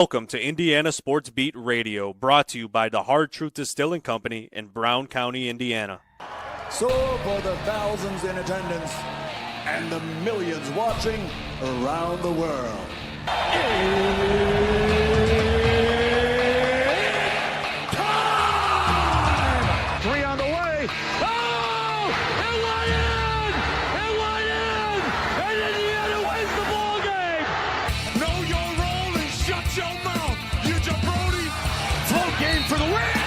Welcome to Indiana Sports Beat Radio, brought to you by the Hard Truth Distilling Company in Brown County, Indiana. So for the thousands in attendance and the millions watching around the world, it's time! 3 on the way. Oh! It went in! It went in! And Indiana wins the ball game! Know your role and shut your mouth, you jabroni! Float game for the win!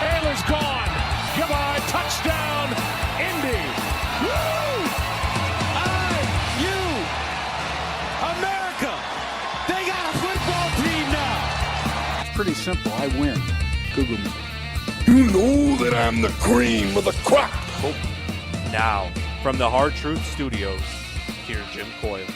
Ayler's gone. Goodbye. Touchdown, Indy. Woo! IU. America. They got a football team now. Pretty simple. I win. Google me. You know that I'm the cream of the crop. Now, from the Hard Truth Studios, here's Jim Coyle.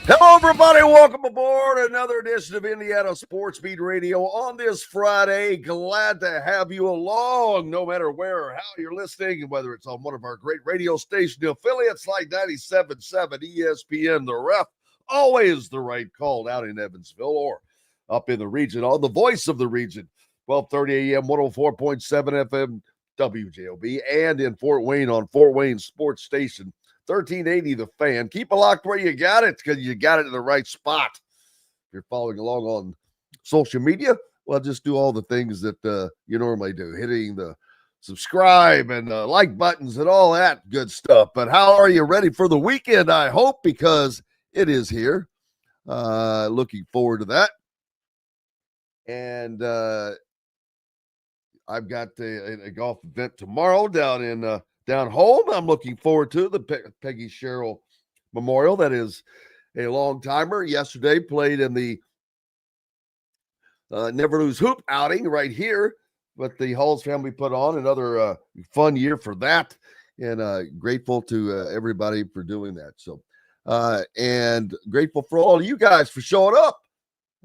Hello, everybody. Welcome aboard another edition of Indiana Sports Beat Radio on this Friday. Glad to have you along, no matter where or how you're listening, whether it's on one of our great radio station affiliates like 97.7 ESPN, The Ref, always the right call out in Evansville or up in the region on the voice of the region, 1230 AM, 104.7 FM, WJOB, and in Fort Wayne on Fort Wayne Sports Station, 1380 The Fan. Keep it locked where you got it because you got it in the right spot. If you're following along on social media, well, just do all the things that you normally do, hitting the subscribe and like buttons and all that good stuff. But how are you ready for the weekend? I hope, because it is here. Looking forward to that. And I've got a golf event tomorrow down home. I'm looking forward to the Peggy Sherrill Memorial. That is a long timer. Yesterday played in the Never Lose Hoop outing right here, but the Halls family put on another fun year for that, and grateful to everybody for doing that. So, and grateful for all of you guys for showing up.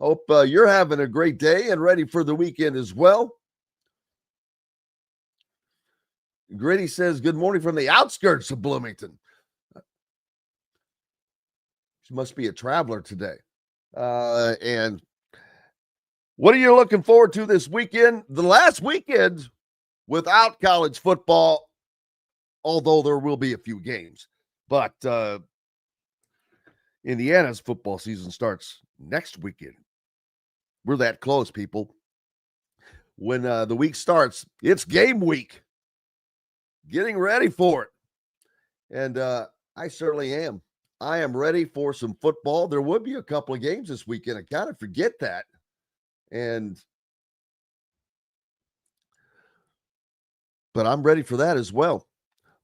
Hope you're having a great day and ready for the weekend as well. Gritty says, good morning from the outskirts of Bloomington. She must be a traveler today. And what are you looking forward to this weekend? The last weekend without college football, although there will be a few games. But Indiana's football season starts next weekend. We're that close, people. When the week starts, it's game week. Getting ready for it. And I certainly am. I am ready for some football. There will be a couple of games this weekend. I kind of forget that. But I'm ready for that as well.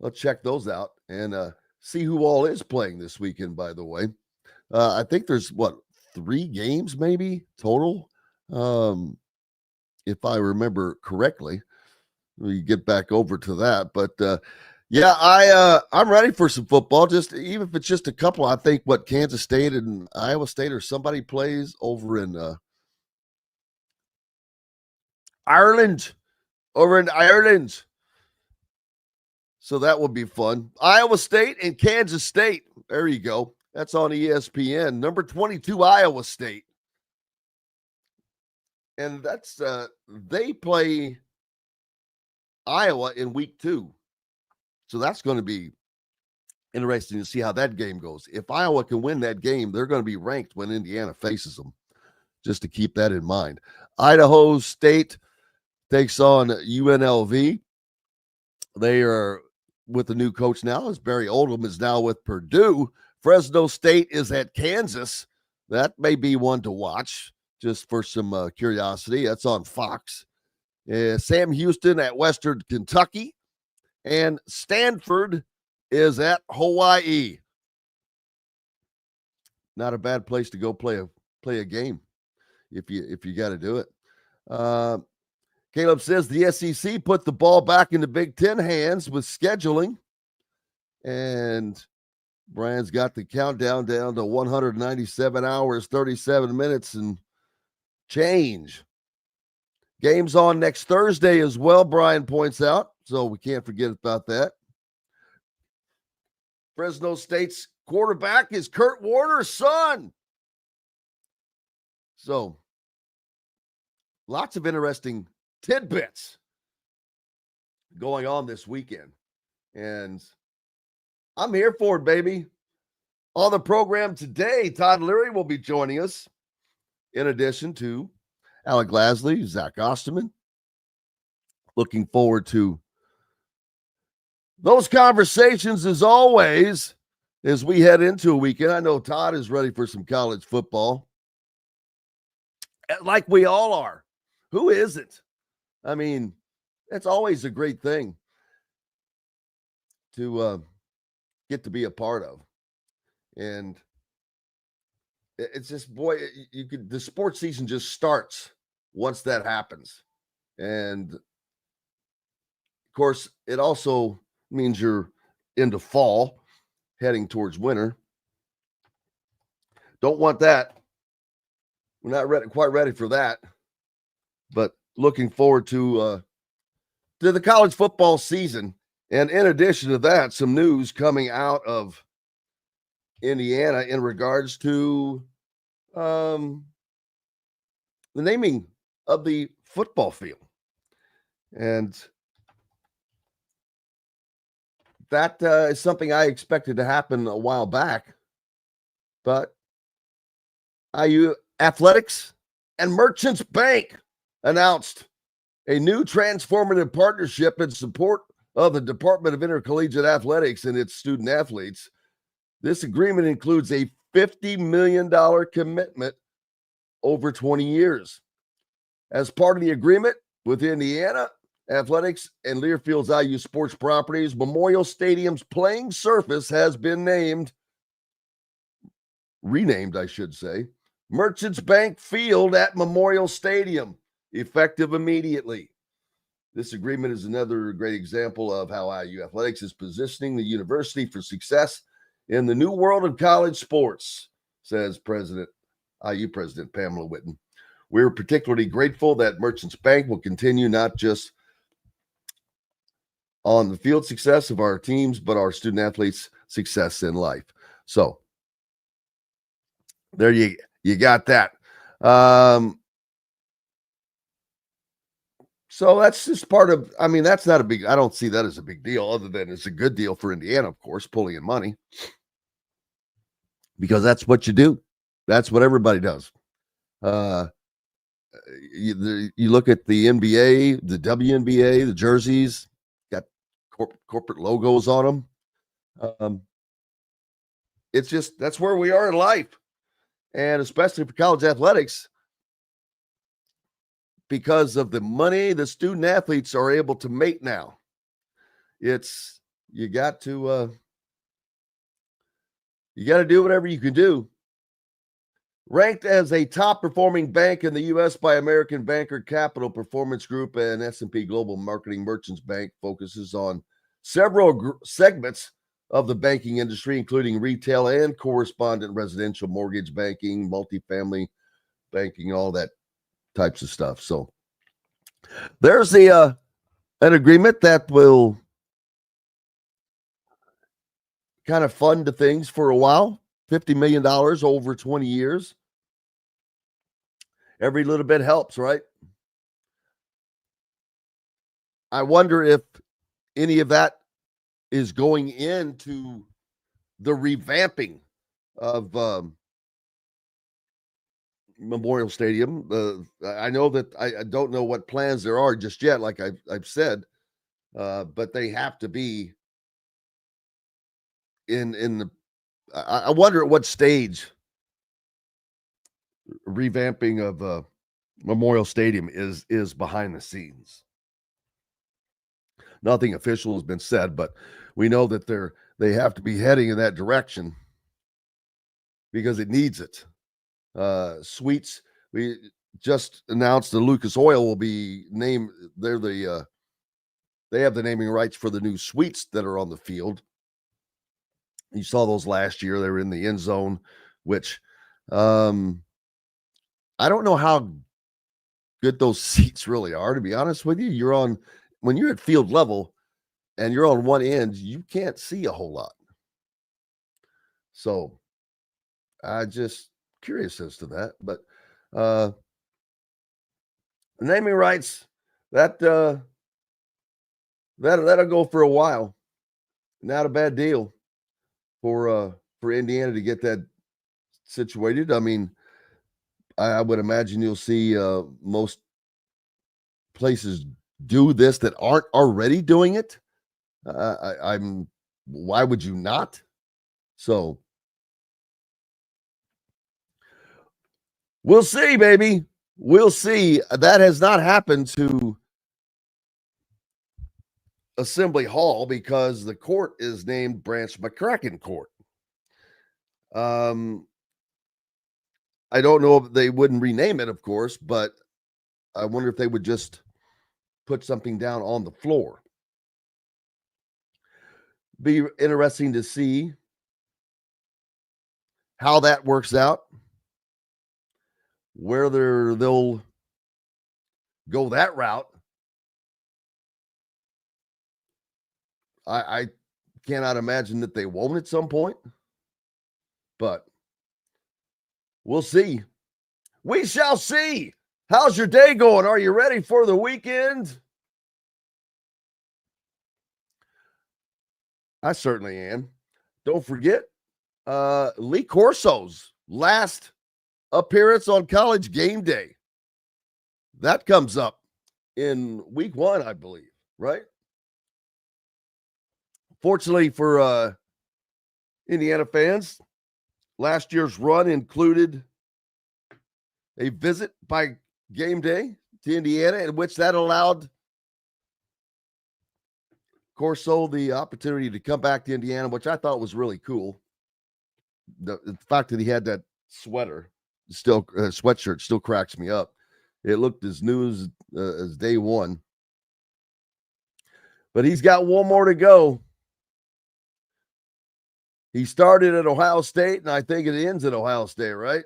Let's check those out and see who all is playing this weekend, by the way. I think there's, 3 games maybe total, if I remember correctly. We get back over to that, but I'm ready for some football. Just even if it's just a couple. I think Kansas State and Iowa State or somebody plays over in Ireland. So that would be fun. Iowa State and Kansas State. There you go. That's on ESPN. Number 22, Iowa State, and that's they play Iowa in week 2. So that's going to be interesting to see how that game goes. If Iowa can win that game, they're going to be ranked when Indiana faces them, just to keep that in mind. Idaho State takes on UNLV. They are with the new coach now, as Barry Oldham is now with Purdue. Fresno State is at Kansas. That may be one to watch just for some curiosity. That's on Fox. Sam Houston at Western Kentucky, and Stanford is at Hawaii. Not a bad place to go play a game if you got to do it. Caleb says the SEC put the ball back in the Big Ten hands with scheduling, and Brian's got the countdown down to 197 hours, 37 minutes, and change. Game's on next Thursday as well, Brian points out, so we can't forget about that. Fresno State's quarterback is Kurt Warner's son. So, lots of interesting tidbits going on this weekend. And I'm here for it, baby. On the program today, Todd Leary will be joining us, in addition to Alec, Lasley, Zach Osterman. Looking forward to those conversations as always as we head into a weekend. I know Todd is ready for some college football, like we all are. Who isn't? I mean, it's always a great thing to get to be a part of. And it's just, boy, the sports season just starts once that happens. And of course, it also means you're into fall, heading towards winter. Don't want that. We're not quite ready for that, but looking forward to the college football season. And in addition to that, some news coming out of Indiana in regards to the naming of the football field. And that is something I expected to happen a while back. But IU Athletics and Merchants Bank announced a new transformative partnership in support of the Department of Intercollegiate Athletics and its student athletes. This agreement includes a $50 million commitment over 20 years. As part of the agreement with Indiana Athletics and Learfield's IU sports properties, Memorial Stadium's playing surface has been renamed, I should say, Merchants Bank Field at Memorial Stadium, effective immediately. This agreement is another great example of how IU Athletics is positioning the university for success in the new world of college sports, says IU President Pamela Whitten. We're particularly grateful that Merchants Bank will continue not just on the field success of our teams, but our student athletes' success in life. So there you got that. So that's just part of, I mean, that's not I don't see that as a big deal, other than it's a good deal for Indiana, of course, pulling in money, because that's what you do. That's what everybody does. You look at the NBA, the WNBA, the jerseys, got corporate logos on them. It's just, that's where we are in life. And especially for college athletics, because of the money the student athletes are able to make now. You got to do whatever you can do. Ranked as a top performing bank in the U.S. by American Banker Capital Performance Group and S&P Global Marketing, Merchants Bank focuses on several segments of the banking industry, including retail and correspondent residential mortgage banking, multifamily banking, all that types of stuff. So there's an agreement that will kind of fund the things for a while. $50 million over 20 years. Every little bit helps, right? I wonder if any of that is going into the revamping of Memorial Stadium. I know that I don't know what plans there are just yet, like I've said, but they have to be in the. I wonder at what stage revamping of Memorial Stadium is behind the scenes. Nothing official has been said, but we know that they have to be heading in that direction because it needs it. Suites, we just announced the Lucas Oil will be named. They have the naming rights for the new suites that are on the field. You saw those last year. They were in the end zone, which I don't know how good those seats really are, to be honest with you. When you're at field level and you're on one end, you can't see a whole lot. So I just curious as to that. But Naming rights, that'll go for a while. Not a bad deal for Indiana to get that situated. I mean, I would imagine you'll see most places do this that aren't already doing it. Why would you not? So we'll see, baby. We'll see. That has not happened to Assembly Hall because the court is named Branch McCracken Court. I don't know if they wouldn't rename it, of course, but I wonder if they would just put something down on the floor. Be interesting to see how that works out, whether they'll go that route. I cannot imagine that they won't at some point, but we'll see. We shall see. How's your day going? Are you ready for the weekend? I certainly am. Don't forget, Lee Corso's last appearance on College Game Day. That comes up in week 1, I believe, right? Fortunately for Indiana fans, last year's run included a visit by Game Day to Indiana, in which that allowed Corso the opportunity to come back to Indiana, which I thought was really cool. The fact that he had that sweatshirt still cracks me up. It looked as new as day one. But he's got one more to go. He started at Ohio State, and I think it ends at Ohio State, right?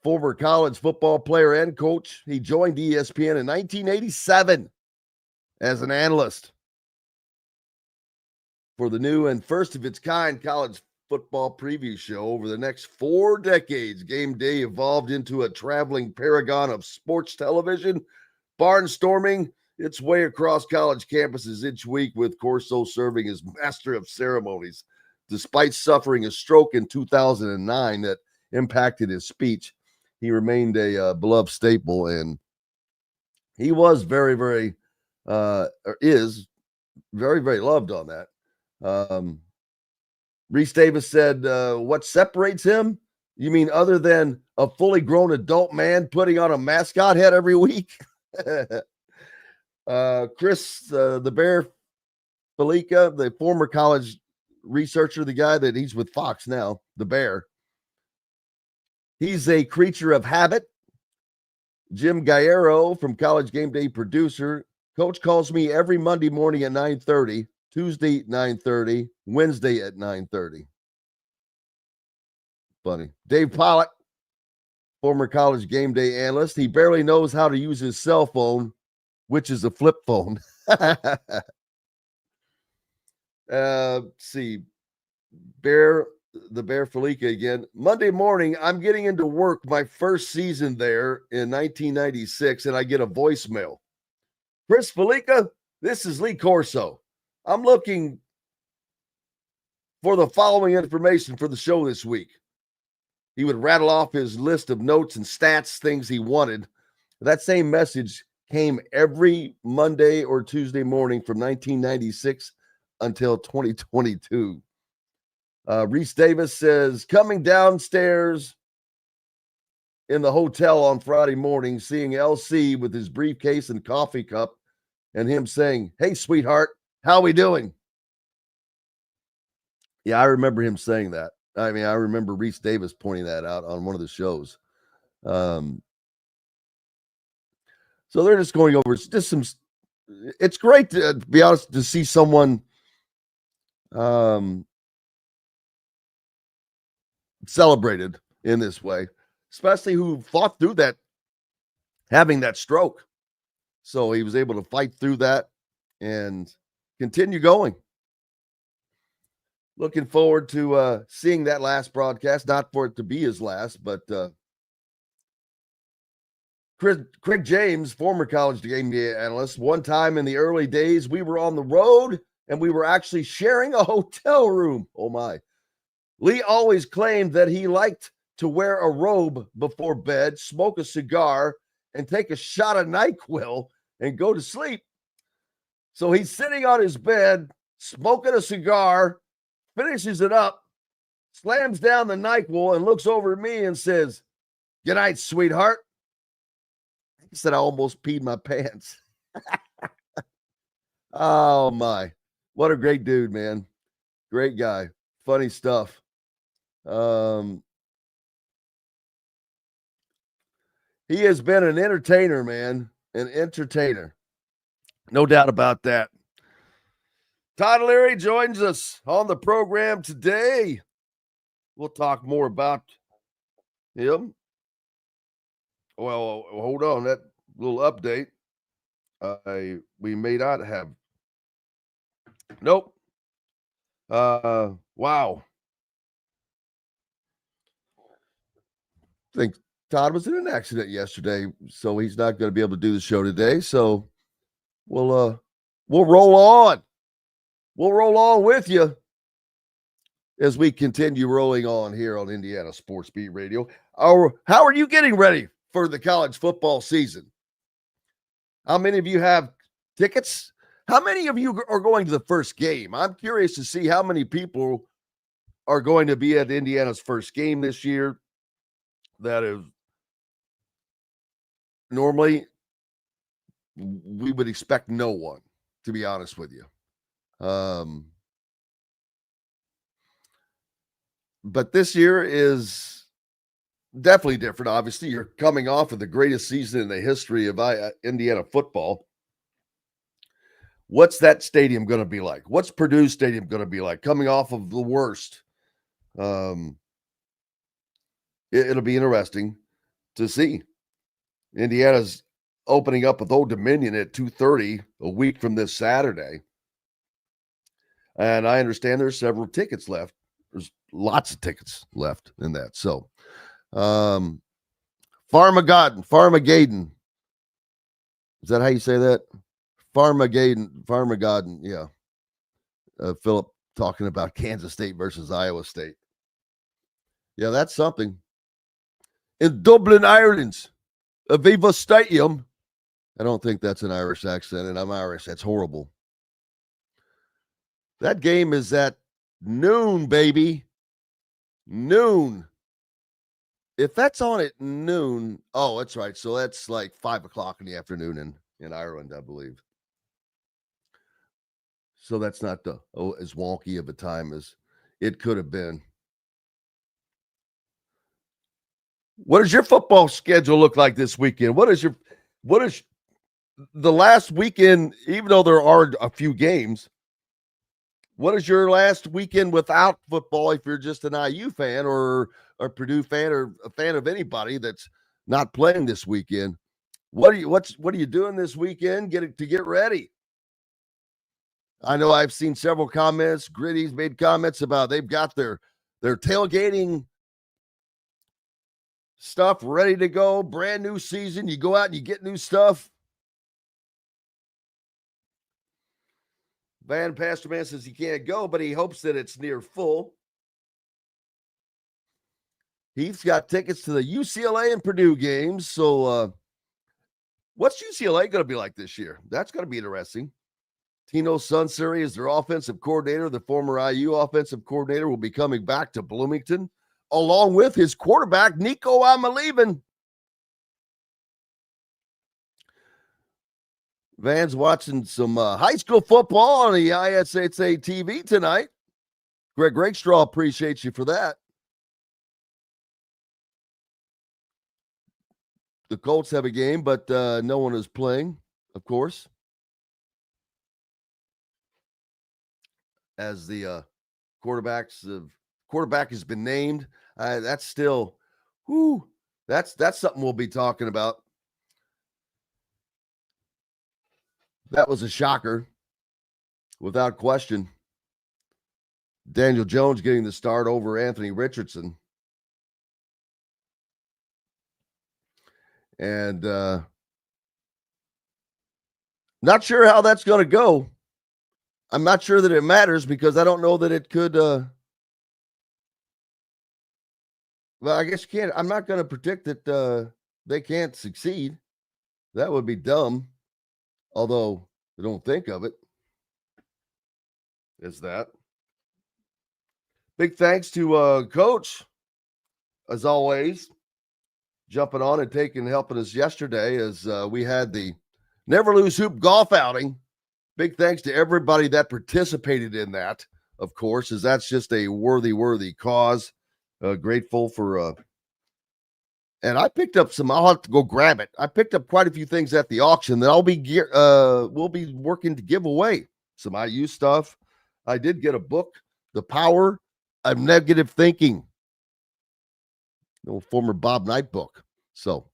Former college football player and coach. He joined ESPN in 1987 as an analyst for the new and first of its kind college football preview show. Over the next 4 decades, Game Day evolved into a traveling paragon of sports television, barnstorming its way across college campuses each week, with Corso serving as master of ceremonies. Despite suffering a stroke in 2009 that impacted his speech, he remained a beloved staple, and he was very, very, is very, very loved on that. Reese Davis said, what separates him? You mean other than a fully grown adult man putting on a mascot head every week? Chris, the Bear Felica, the former college researcher, the guy that he's with Fox now, the Bear. He's a creature of habit. Jim Galliero from College Game Day producer. Coach calls me every Monday morning at 9:30, Tuesday at 9:30, Wednesday at 9:30. Funny. Dave Pollock, former College Game Day analyst. He barely knows how to use his cell phone, which is a flip phone. Let's see. The Bear Felica again. Monday morning, I'm getting into work my first season there in 1996, and I get a voicemail. Chris Felica, this is Lee Corso. I'm looking for the following information for the show this week. He would rattle off his list of notes and stats, things he wanted. That same message came every Monday or Tuesday morning from 1996 until 2022. Reese Davis says, coming downstairs in the hotel on Friday morning, seeing LC with his briefcase and coffee cup, and him saying, hey, sweetheart, how we doing? Yeah, I remember him saying that. I mean, I remember Reese Davis pointing that out on one of the shows. So they're just going over just some. It's great to be honest to see someone celebrated in this way, especially who fought through that, having that stroke. So he was able to fight through that and continue going. Looking forward to seeing that last broadcast, not for it to be his last, but Craig James, former college game day analyst, one time in the early days, we were on the road and we were actually sharing a hotel room. Oh, my. Lee always claimed that he liked to wear a robe before bed, smoke a cigar, and take a shot of NyQuil and go to sleep. So he's sitting on his bed, smoking a cigar, finishes it up, slams down the NyQuil, and looks over at me and says, "Good night, sweetheart." He said, "I almost peed my pants." Oh, my. What a great dude, man. Great guy. Funny stuff. He has been an entertainer, man. An entertainer. No doubt about that. Todd Leary joins us on the program today. We'll talk more about him. Well, hold on. That little update. We may not have. Nope. Wow. I think Todd was in an accident yesterday, so he's not going to be able to do the show today. So we'll roll on. We'll roll on with you as we continue rolling on here on Indiana Sports Beat Radio. How are you getting ready for the college football season? How many of you have tickets? How many of you are going to the first game? I'm curious to see how many people are going to be at Indiana's first game this year. That is normally we would expect no one, to be honest with you. But this year is definitely different. Obviously, you're coming off of the greatest season in the history of Indiana football. What's that stadium going to be like? What's Purdue Stadium going to be like? Coming off of the worst. It'll be interesting to see. Indiana's opening up with Old Dominion at 2:30 a week from this Saturday. And I understand there's several tickets left. There's lots of tickets left in that. So, Farmageddon. Is that how you say that? Farmageddon. Yeah. Philip talking about Kansas State versus Iowa State. Yeah, that's something. In Dublin, Ireland, Aviva Stadium. I don't think that's an Irish accent, and I'm Irish. That's horrible. That game is at noon, baby. Noon. If that's on at noon, oh, that's right. So that's like 5 o'clock in the afternoon in Ireland, I believe. So that's not as wonky of a time as it could have been. What does your football schedule look like this weekend? What is the last weekend, even though there are a few games, what is your last weekend without football if you're just an IU fan or a Purdue fan or a fan of anybody that's not playing this weekend? What are you doing this weekend to get ready? I know I've seen several comments. Gritty's made comments about they've got their tailgating stuff ready to go. Brand new season. You go out and you get new stuff. Pastor Man says he can't go, but he hopes that it's near full. He's got tickets to the UCLA and Purdue games. So what's UCLA going to be like this year? That's going to be interesting. Tino Sunseri is their offensive coordinator. The former IU offensive coordinator will be coming back to Bloomington, along with his quarterback, Nico Amalevin. Van's watching some high school football on the ISHA TV tonight. Greg Rakestraw appreciates you for that. The Colts have a game, but no one is playing, of course. As the quarterback has been named. That's still, that's something we'll be talking about. That was a shocker, without question. Daniel Jones getting the start over Anthony Richardson. And not sure how that's going to go. I'm not sure that it matters because I don't know that it could. Well, I guess you can't. I'm not going to predict that they can't succeed. That would be dumb. Although I don't think of it. Is that? Big thanks to Coach, as always, jumping on and helping us yesterday as we had the Never Lose Hoop golf outing. Big thanks to everybody that participated in that, of course, as that's just a worthy cause. Grateful for, and I picked up some. I'll have to go grab it. I picked up quite a few things at the auction that we'll be working to give away. Some IU stuff. I did get a book, The Power of Negative Thinking, the old former Bob Knight book. So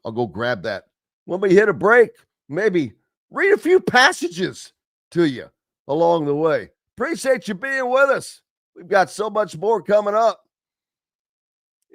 I'll go grab that. When we hit a break, maybe read a few passages to you along the way. Appreciate you being with us. We've got so much more coming up.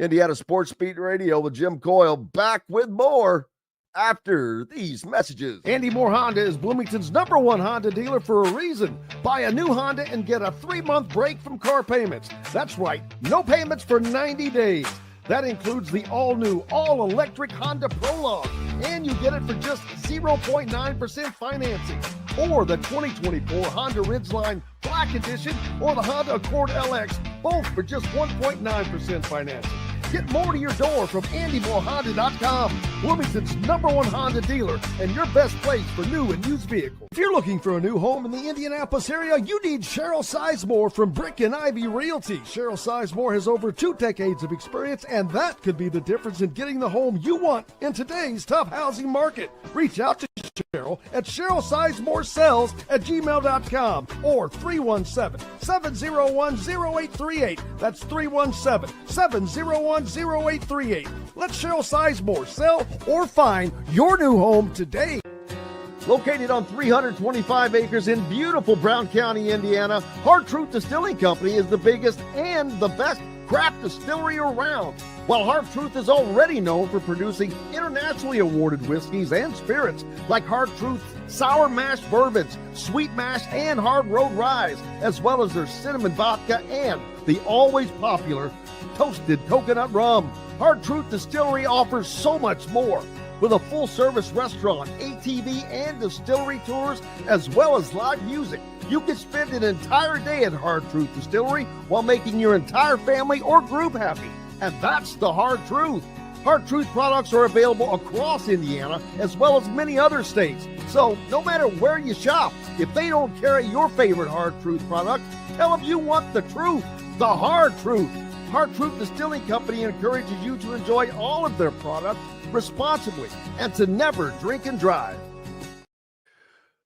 Indiana Sports Beat Radio with Jim Coyle, back with more after these messages. Andy Moore Honda is Bloomington's #1 Honda dealer for a reason. Buy a new Honda and get a 3-month break from car payments. That's right, no payments for 90 days. That includes the all-new, all-electric Honda Prologue, and you get it for just 0.9% financing. Or the 2024 Honda Ridgeline Black Edition or the Honda Accord LX, both for just 1.9% financing. Get more to your door from AndyMooreHonda.com, Bloomington's #1 Honda dealer and your best place for new and used vehicles. If you're looking for a new home in the Indianapolis area, you need Cheryl Sizemore from Brick and Ivy Realty. Cheryl Sizemore has over 2 decades of experience, and that could be the difference in getting the home you want in today's tough housing market. Reach out to Cheryl at CherylSizemooreSells@gmail.com or 317-701-0838. That's 317-701-0838. Let Cheryl Sizemore sell or find your new home today. Located on 325 acres in beautiful Brown County, Indiana, Hard Truth Distilling Company is the biggest and the best craft distillery around. While Hard Truth is already known for producing internationally awarded whiskeys and spirits like Hard Truth's sour mash bourbons, sweet mash, and hard road ryes, as well as their cinnamon vodka and the always popular toasted coconut rum. Hard Truth Distillery offers so much more. With a full-service restaurant, ATV, and distillery tours, as well as live music, you can spend an entire day at Hard Truth Distillery while making your entire family or group happy. And that's the Hard Truth. Hard Truth products are available across Indiana, as well as many other states. So no matter where you shop, if they don't carry your favorite Hard Truth product, tell them you want the truth, the Hard Truth. Hard Truth Distilling Company encourages you to enjoy all of their products responsibly and to never drink and drive.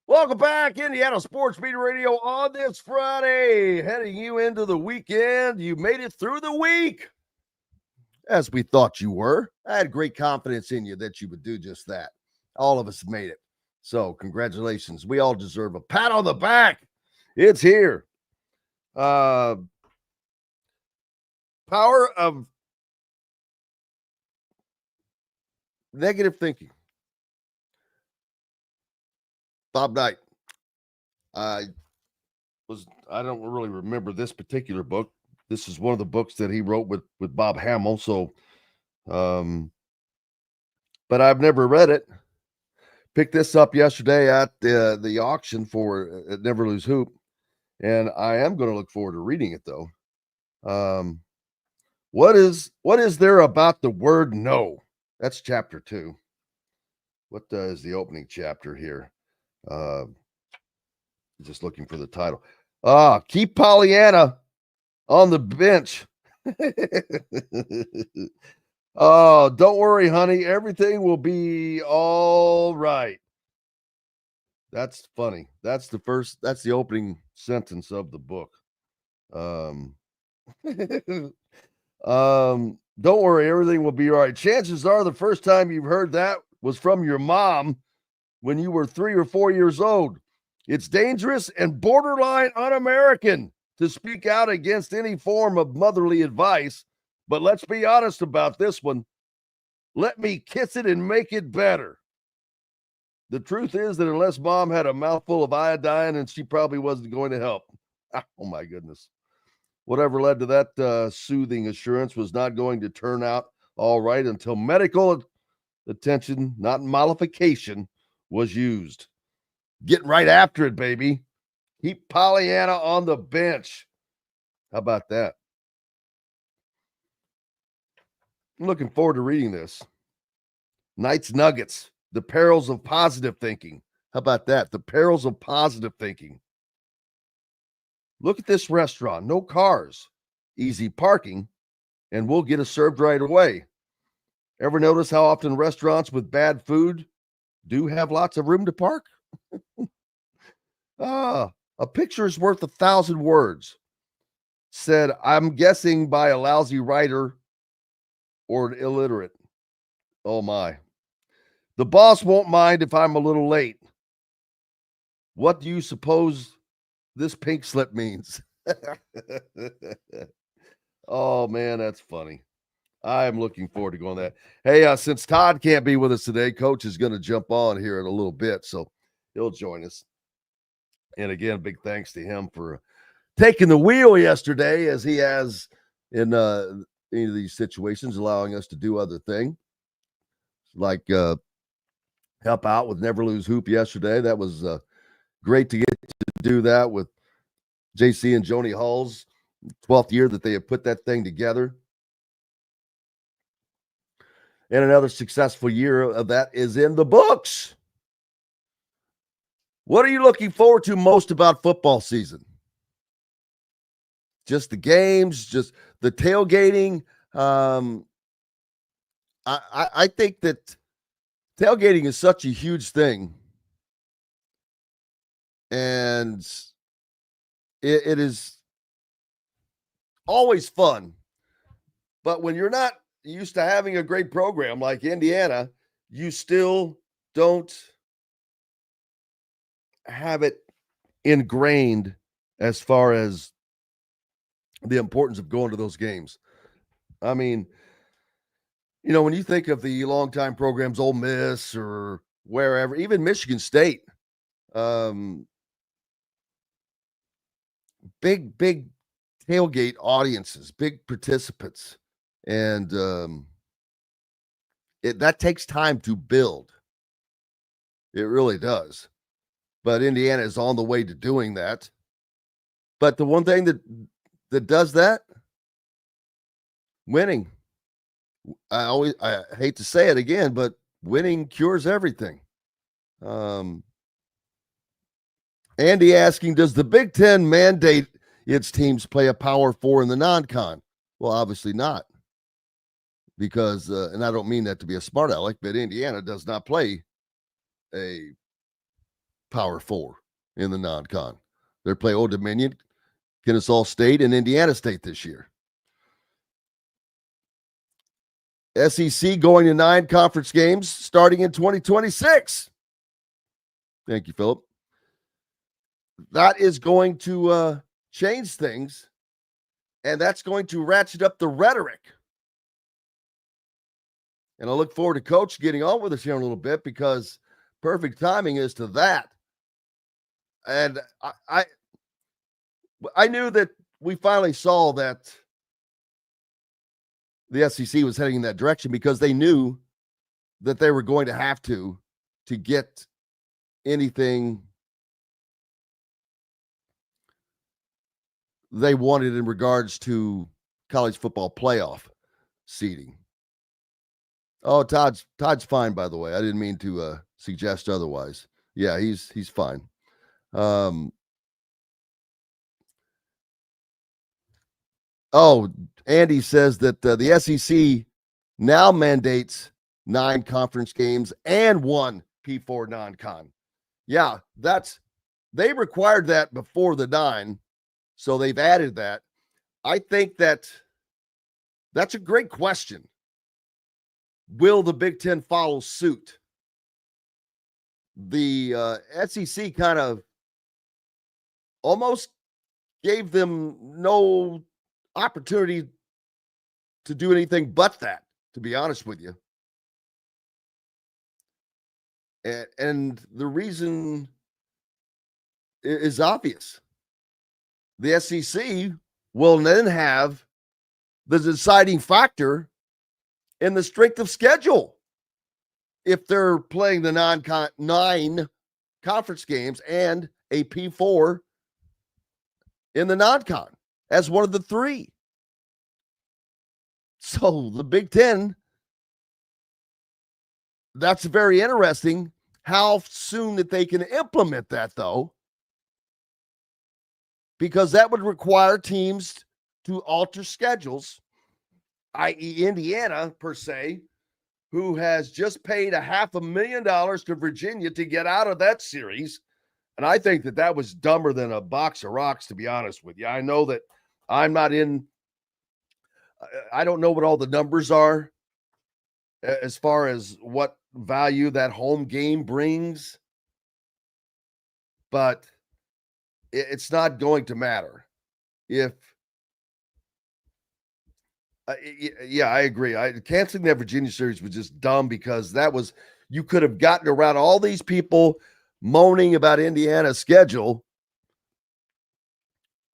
Welcome back, Indiana Sports Beat Radio on this Friday, heading you into the weekend. You made it through the week, as we thought you were. I had great confidence in you that you would do just that. All of us made it. So congratulations. We all deserve a pat on the back. It's here. Power of negative thinking. Bob Knight. I don't really remember this particular book. This is one of the books that he wrote with Bob Hamill. So, but I've never read it. Picked this up yesterday at the auction for Never Lose Hoop. And I am going to look forward to reading it though. What is there about the word no? That's chapter 2. What is the opening chapter here? Just looking for the title. Keep Pollyanna on the bench. Oh, don't worry, honey. Everything will be all right. That's funny. That's the opening sentence of the book. Don't worry, everything will be all right. Chances are the first time you've heard that was from your mom when you were 3 or 4 years old. It's dangerous and borderline un-American to speak out against any form of motherly advice, but let's be honest about this one. Let me kiss it and make it better. The truth is that unless mom had a mouthful of iodine, and she probably wasn't going to help. Oh, my goodness. Whatever led to that soothing assurance was not going to turn out all right until medical attention, not mollification, was used. Getting right after it, baby. Keep Pollyanna on the bench. How about that? I'm looking forward to reading this. Knights Nuggets, the perils of positive thinking. How about that? The perils of positive thinking. Look at this restaurant. No cars, easy parking, and we'll get it served right away. Ever notice how often restaurants with bad food do have lots of room to park? A picture is worth 1,000 words. Said, I'm guessing by a lousy writer or an illiterate. Oh my. The boss won't mind if I'm a little late. What do you suppose this pink slip means? Oh man, that's funny. I am looking forward to going that. Hey, since Todd can't be with us today, Coach is going to jump on here in a little bit, so he'll join us. And again, big thanks to him for taking the wheel yesterday, as he has in any of these situations, allowing us to do other things, like help out with Never Lose Hoop yesterday. That was great to get to do that with JC and Joni Hall's 12th year that they have put that thing together. And another successful year of that is in the books. What are you looking forward to most about football season? Just the games, just the tailgating. I think that tailgating is such a huge thing. And it is always fun. But when you're not used to having a great program like Indiana, you still don't have it ingrained as far as the importance of going to those games. I mean, you know, when you think of the longtime programs, Ole Miss or wherever, even Michigan State, big tailgate audiences, big participants. And that takes time to build. It really does. But Indiana is on the way to doing that. But the one thing that does that, winning. I hate to say it again, but winning cures everything. Andy asking, does the Big Ten mandate its teams play a Power 4 in the non-con? Well, obviously not. Because, and I don't mean that to be a smart aleck, but Indiana does not play a Power 4 in the non-con. They play Old Dominion, Kennesaw State, and Indiana State this year. SEC going to 9 conference games starting in 2026. Thank you, Philip. That is going to change things, and that's going to ratchet up the rhetoric. And I look forward to Coach getting on with us here in a little bit, because perfect timing is to that. And I knew that we finally saw that the SEC was heading in that direction, because they knew that they were going to have to get anything they wanted in regards to college football playoff seeding. Oh, Todd's fine, by the way. I didn't mean to suggest otherwise. Yeah, he's fine. Andy says that the SEC now mandates 9 conference games and 1 P4 non-con. Yeah, they required that before the 9, so they've added that. I think that's a great question. Will the Big Ten follow suit? The SEC kind of almost gave them no opportunity to do anything but that, to be honest with you. And the reason is obvious. The SEC will then have the deciding factor in the strength of schedule if they're playing the 9 conference games and a P4 in the non-con as one of the 3. So the Big Ten, that's very interesting how soon that they can implement that, though, because that would require teams to alter schedules, i.e. Indiana, per se, who has just paid $500,000 to Virginia to get out of that series. And I think that that was dumber than a box of rocks, to be honest with you. I know that I'm not in – I don't know what all the numbers are as far as what value that home game brings, but it's not going to matter if yeah, I agree. Canceling that Virginia series was just dumb because that was – you could have gotten around all these people moaning about Indiana's schedule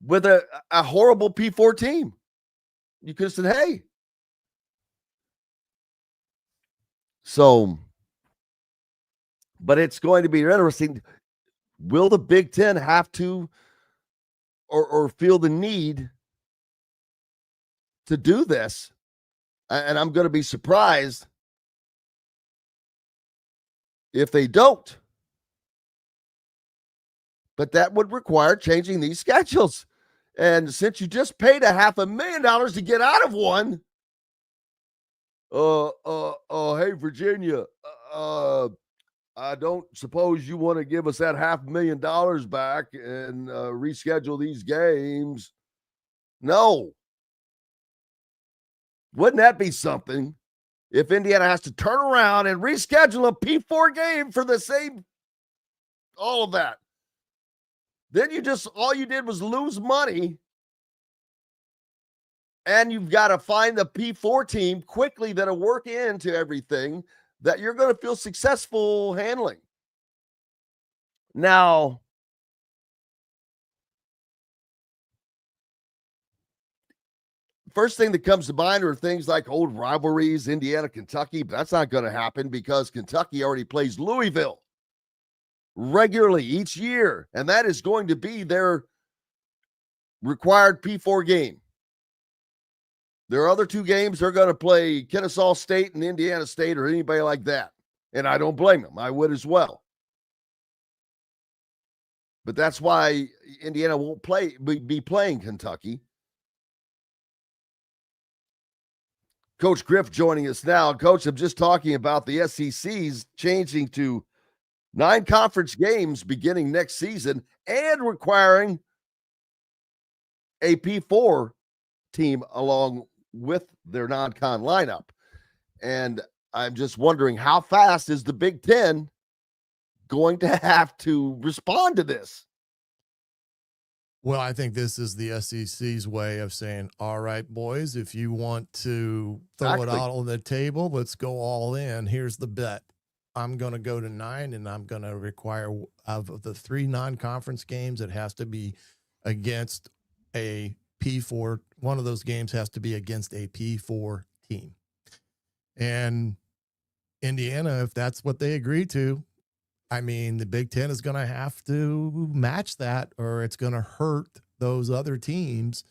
with a horrible P4 team. You could have said, hey. So, but it's going to be interesting. Will the Big Ten have to or feel the need to do this? And I'm going to be surprised if they don't. But that would require changing these schedules. And since you just paid $500,000 to get out of one, hey, Virginia, I don't suppose you want to give us that $500,000 back and reschedule these games. No. Wouldn't that be something if Indiana has to turn around and reschedule a P4 game for the same, all of that? Then all you did was lose money, and you've got to find the P4 team quickly that'll work into everything that you're going to feel successful handling. Now, first thing that comes to mind are things like old rivalries, Indiana, Kentucky, but that's not going to happen because Kentucky already plays Louisville regularly each year, and that is going to be their required P4 game. Their other 2 games, they're going to play Kennesaw State and Indiana State or anybody like that, and I don't blame them. I would as well. But that's why Indiana won't be playing Kentucky. Coach Griffith joining us now. Coach, I'm just talking about the SEC's changing to 9 conference games beginning next season and requiring a P4 team along with their non-con lineup. And I'm just wondering, how fast is the Big Ten going to have to respond to this? Well, I think this is the SEC's way of saying, all right, boys, if you want to throw it out on the table, let's go all in. Here's the bet. I'm going to go to 9, and I'm going to require of the 3 non-conference games, it has to be against a P4. One of those games has to be against a P4 team. And Indiana, if that's what they agree to, I mean, the Big Ten is going to have to match that, or it's going to hurt those other teams.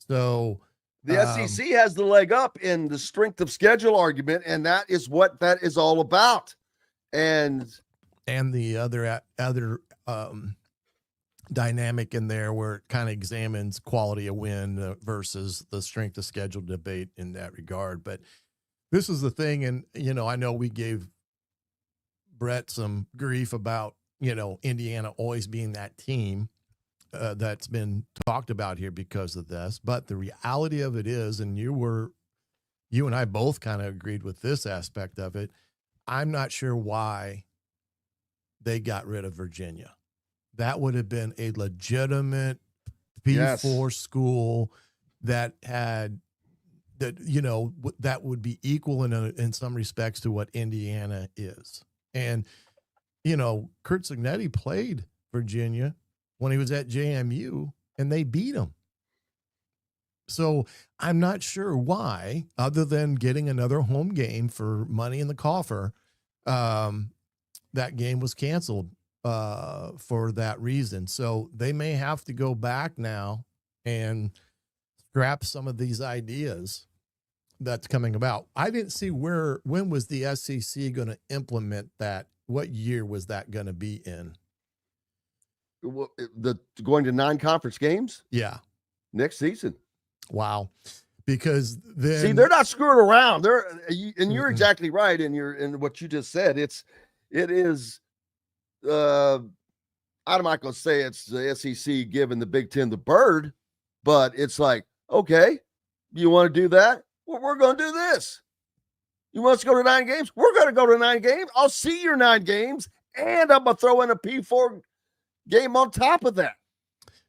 So the SEC has the leg up in the strength of schedule argument, and that is what that is all about. And the other dynamic in there where it kind of examines quality of win versus the strength of schedule debate in that regard. But this is the thing. And, I know we gave Brett some grief about, Indiana always being that team that's been talked about here because of this. But the reality of it is, and you and I both kind of agreed with this aspect of it, I'm not sure why they got rid of Virginia. That would have been a legitimate P4 school that would be equal in some respects to what Indiana is. And Curt Cignetti played Virginia when he was at JMU, and they beat him. So I'm not sure why, other than getting another home game for money in the coffer, that game was canceled for that reason. So they may have to go back now and scrap some of these ideas that's coming about. I didn't see when was the SEC going to implement that? What year was that going to be in? Going to 9 conference games? Yeah. Next season. Wow. Because then see, they're not screwing around. And you're exactly right in what you just said. It is I'm not gonna say it's the SEC giving the Big Ten the bird, but it's like, okay, you want to do that? Well, we're gonna do this. You want us to go to 9 games? We're gonna go to 9 games. I'll see your 9 games, and I'm gonna throw in a P4 game on top of that.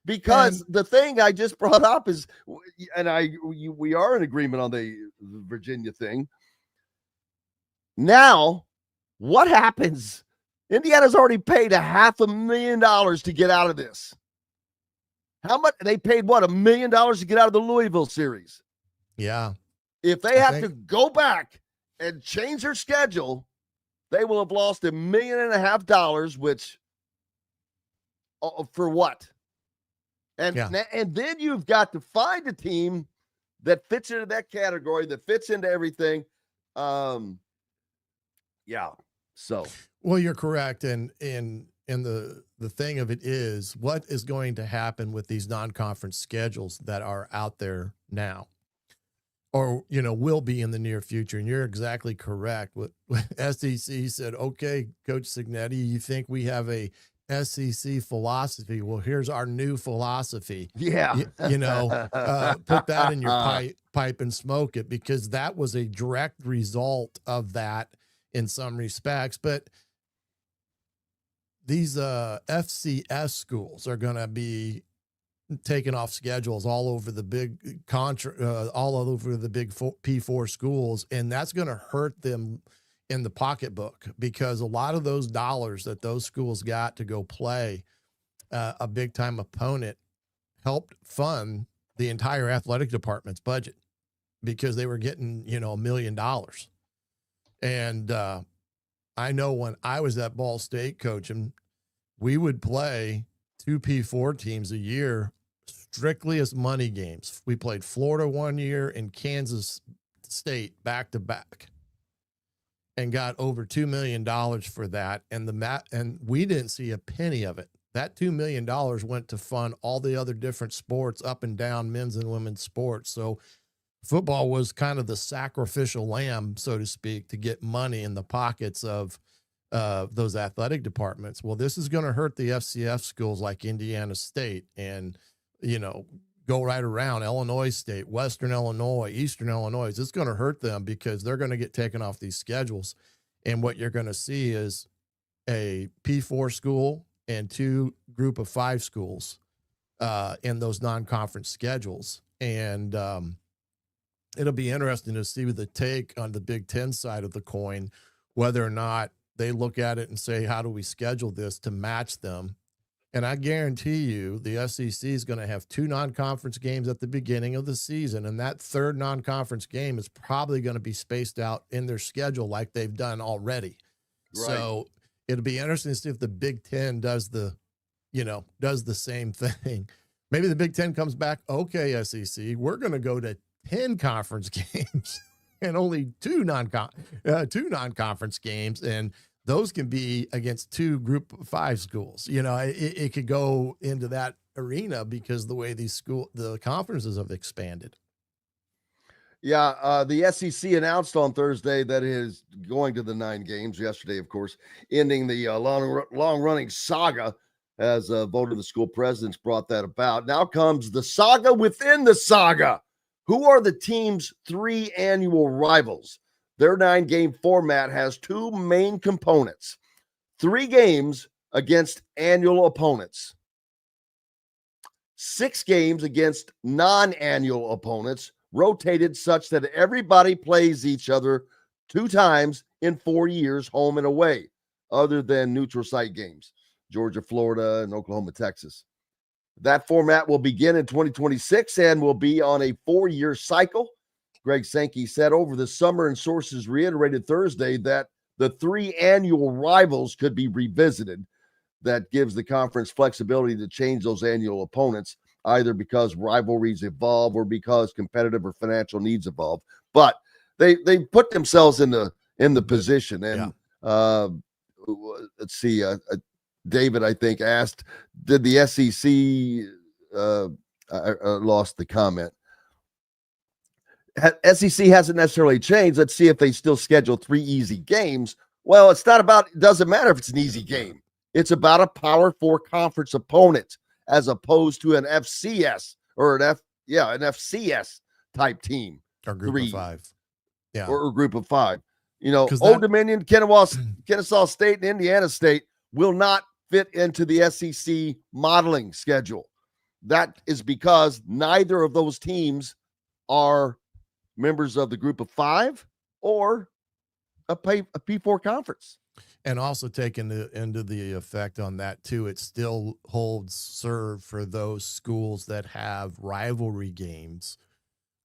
Because the thing I just brought up is, and we are in agreement on the Virginia thing. Now, what happens? Indiana's already paid $500,000 to get out of this. How much? They paid what, $1 million to get out of the Louisville series? Yeah. If they have to go back and change their schedule, they will have lost $1.5 million, which for what? And then you've got to find a team that fits into that category, that fits into everything. So. Well, you're correct. And the thing of it is, what is going to happen with these non-conference schedules that are out there now, or, will be in the near future? And you're exactly correct. What SEC said, okay, Coach Cignetti, you think we have a SEC philosophy? Well, here's our new philosophy. Yeah. Put that in your pipe and smoke it, because that was a direct result of that in some respects. But these FCS schools are going to be taking off schedules all over the big big P4 schools, and that's going to hurt them in the pocketbook, because a lot of those dollars that those schools got to go play a big time opponent helped fund the entire athletic department's budget, because they were getting, $1 million. And I know when I was at Ball State coaching, we would play 2 P4 teams a year strictly as money games. We played Florida one year and Kansas State back to back, and got over $2 million for that. And we didn't see a penny of it. That $2 million went to fund all the other different sports up and down, men's and women's sports. So football was kind of the sacrificial lamb, so to speak, to get money in the pockets of those athletic departments. Well, this is going to hurt the FCS schools like Indiana State and, go right around Illinois State, Western Illinois, Eastern Illinois. It's going to hurt them, because they're going to get taken off these schedules. And what you're going to see is a P4 school and 2 group of 5 schools in those non-conference schedules. And it'll be interesting to see the take on the Big Ten side of the coin, whether or not they look at it and say, how do we schedule this to match them? And I guarantee you the SEC is going to have 2 non-conference games at the beginning of the season. And that third non-conference game is probably going to be spaced out in their schedule like they've done already. Right. So it'll be interesting to see if the Big Ten does the same thing. Maybe the Big Ten comes back, okay, SEC, we're going to go to 10 conference games and only 2 non-conference games. And those can be against 2 group of 5 schools. It could go into that arena, because the way the conferences have expanded. Yeah. The SEC announced on Thursday that it is going to the 9 games yesterday, of course, ending the long running saga, as a vote of the school presidents brought that about. Now comes the saga within the saga. Who are the team's 3 annual rivals? Their 9-game format has 2 main components: 3 games against annual opponents, 6 games against non-annual opponents, rotated such that everybody plays each other 2 times in 4 years, home and away. other than neutral site games, Georgia, Florida, and Oklahoma, Texas. That format will begin in 2026 and will be on a 4-year cycle. Greg Sankey said over the summer, and sources reiterated Thursday that the 3 annual rivals could be revisited. That gives the conference flexibility to change those annual opponents, either because rivalries evolve or because competitive or financial needs evolve. But they put themselves in the position. And let's see, David, I think, asked, did the SEC I lost the comment. SEC hasn't necessarily changed. Let's see if they still schedule 3 easy games. Well, it doesn't matter if it's an easy game. It's about a Power 4 conference opponent as opposed to an FCS or an FCS type team. Or group of 5. Yeah. Or a group of 5. Old Dominion, Kennesaw State, and Indiana State will not fit into the SEC modeling schedule. That is because neither of those teams are members of the group of 5 or a P4 conference. And also take into the effect on that too, it still holds serve for those schools that have rivalry games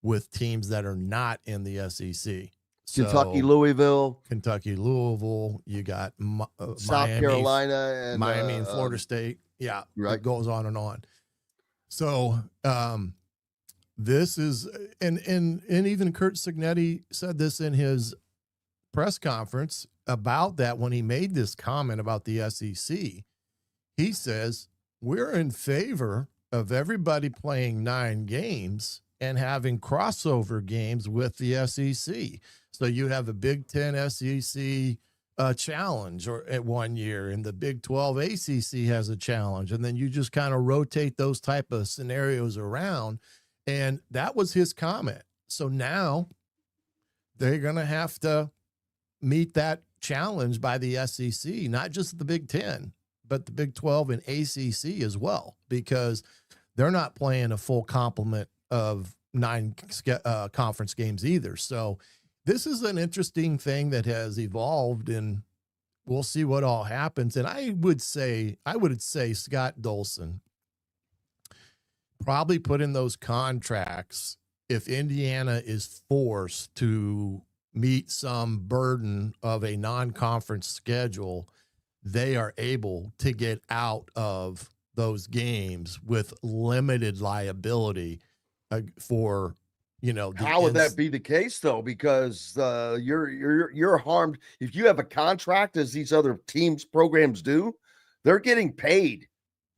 with teams that are not in the SEC. Kentucky, Louisville, you got South Carolina, and Miami and Florida State. Yeah, right. It goes on and on. So this is, and even Kurt Cignetti said this in his press conference about that when he made this comment about the SEC. He says, we're in favor of everybody playing 9 games and having crossover games with the SEC. So you have a Big Ten SEC challenge or at 1 year, and the Big 12 ACC has a challenge. And then you just kind of rotate those type of scenarios around. And that was his comment. So now they're going to have to meet that challenge by the SEC, not just the Big Ten, but the Big 12 and ACC as well, because they're not playing a full complement of 9 conference games either. So this is an interesting thing that has evolved, and we'll see what all happens. And I would say Scott Dolson probably put in those contracts if Indiana is forced to meet some burden of a non-conference schedule, they are able to get out of those games with limited liability for, how would that be the case though? Because you're harmed if you have a contract, as these other teams programs do. They're getting paid.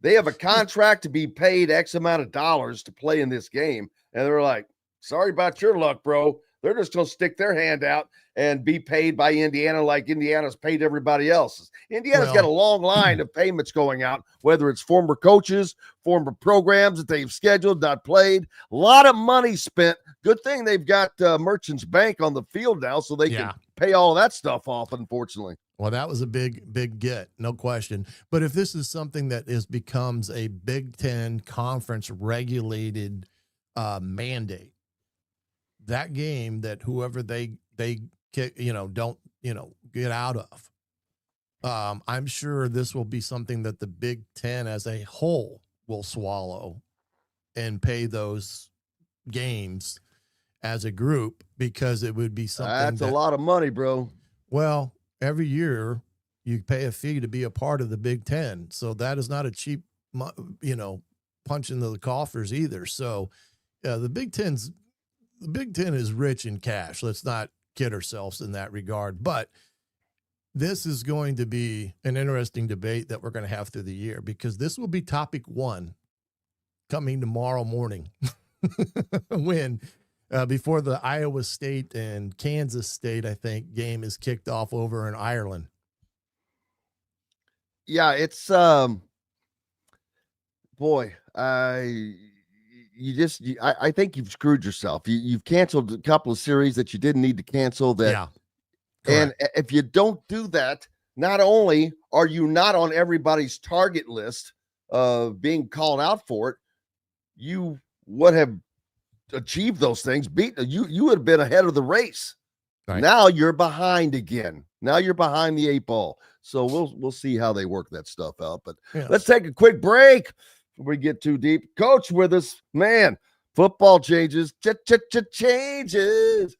They have a contract to be paid X amount of dollars to play in this game, and they're like, sorry about your luck, bro. They're just going to stick their hand out and be paid by Indiana like Indiana's paid everybody else. Indiana's got a long line of payments going out, whether it's former coaches, former programs that they've scheduled, not played. A lot of money spent. Good thing they've got Merchants Bank on the field now so they can pay all that stuff off, unfortunately. Well, that was a big get, no question. But if this is something that becomes a Big Ten conference regulated mandate, that game that whoever they don't get out of, I'm sure this will be something that the Big Ten as a whole will swallow and pay those games as a group, because it would be something that's a lot of money, bro. Well, every year you pay a fee to be a part of the Big Ten, so that is not a cheap punch into the coffers either. So the Big Ten is rich in cash. Let's not kid ourselves in that regard. But this is going to be an interesting debate that we're going to have through the year, because this will be topic 1 coming tomorrow morning when before the Iowa State and Kansas State, I think, game is kicked off over in Ireland. Yeah, it's I think you've screwed yourself. You've canceled a couple of series that you didn't need to cancel. And if you don't do that, not only are you not on everybody's target list of being called out for it, you would have achieved those things. You would have been ahead of the race. Right. Now you're behind again. Now you're behind the 8 ball. So we'll see how they work that stuff out. But Yes. let's take a quick break before we get too deep. Coach with us, man. Football changes. Changes.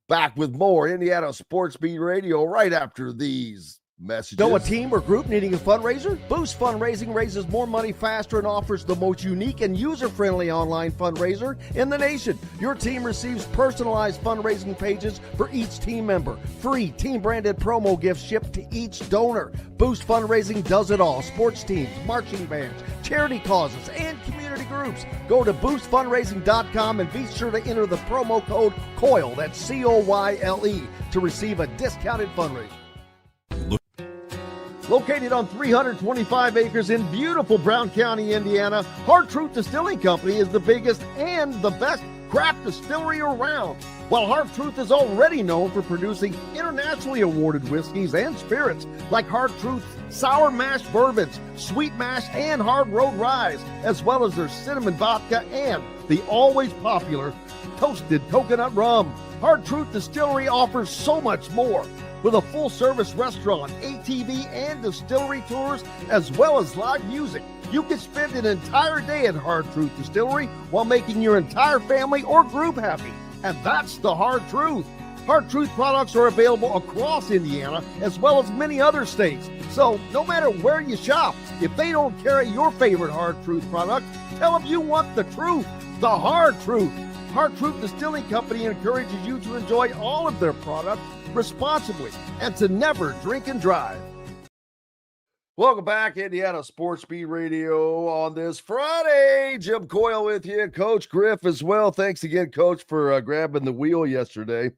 Back with more Indiana Sports Beat Radio right after these messages. Know a team or group needing a fundraiser? Boost Fundraising raises more money faster and offers the most unique and user-friendly online fundraiser in the nation. Your team receives personalized fundraising pages for each team member. Free team-branded promo gifts shipped to each donor. Boost Fundraising does it all. Sports teams, marching bands, charity causes, and community groups. Go to boostfundraising.com and be sure to enter the promo code COYLE, that's COYLE, to receive a discounted fundraiser. Located on 325 acres in beautiful Brown County, Indiana, Hard Truth Distilling Company is the biggest and the best craft distillery around. While Hard Truth is already known for producing internationally awarded whiskeys and spirits like Hard Truth sour mash bourbons, sweet mash, and hard road ryes, as well as their cinnamon vodka and the always popular toasted coconut rum. Hard Truth Distillery offers so much more. With a full-service restaurant, ATV, and distillery tours, as well as live music, you can spend an entire day at Hard Truth Distillery while making your entire family or group happy. And that's the Hard Truth. Hard Truth products are available across Indiana, as well as many other states. So no matter where you shop, if they don't carry your favorite Hard Truth product, tell them you want the truth, the Hard Truth. Hard Truth Distilling Company encourages you to enjoy all of their products responsibly and to never drink and drive. Welcome back, Indiana Sports Beat Radio on this Friday. Jim Coyle with you, Coach Griff as well. Thanks again, Coach, for grabbing the wheel yesterday.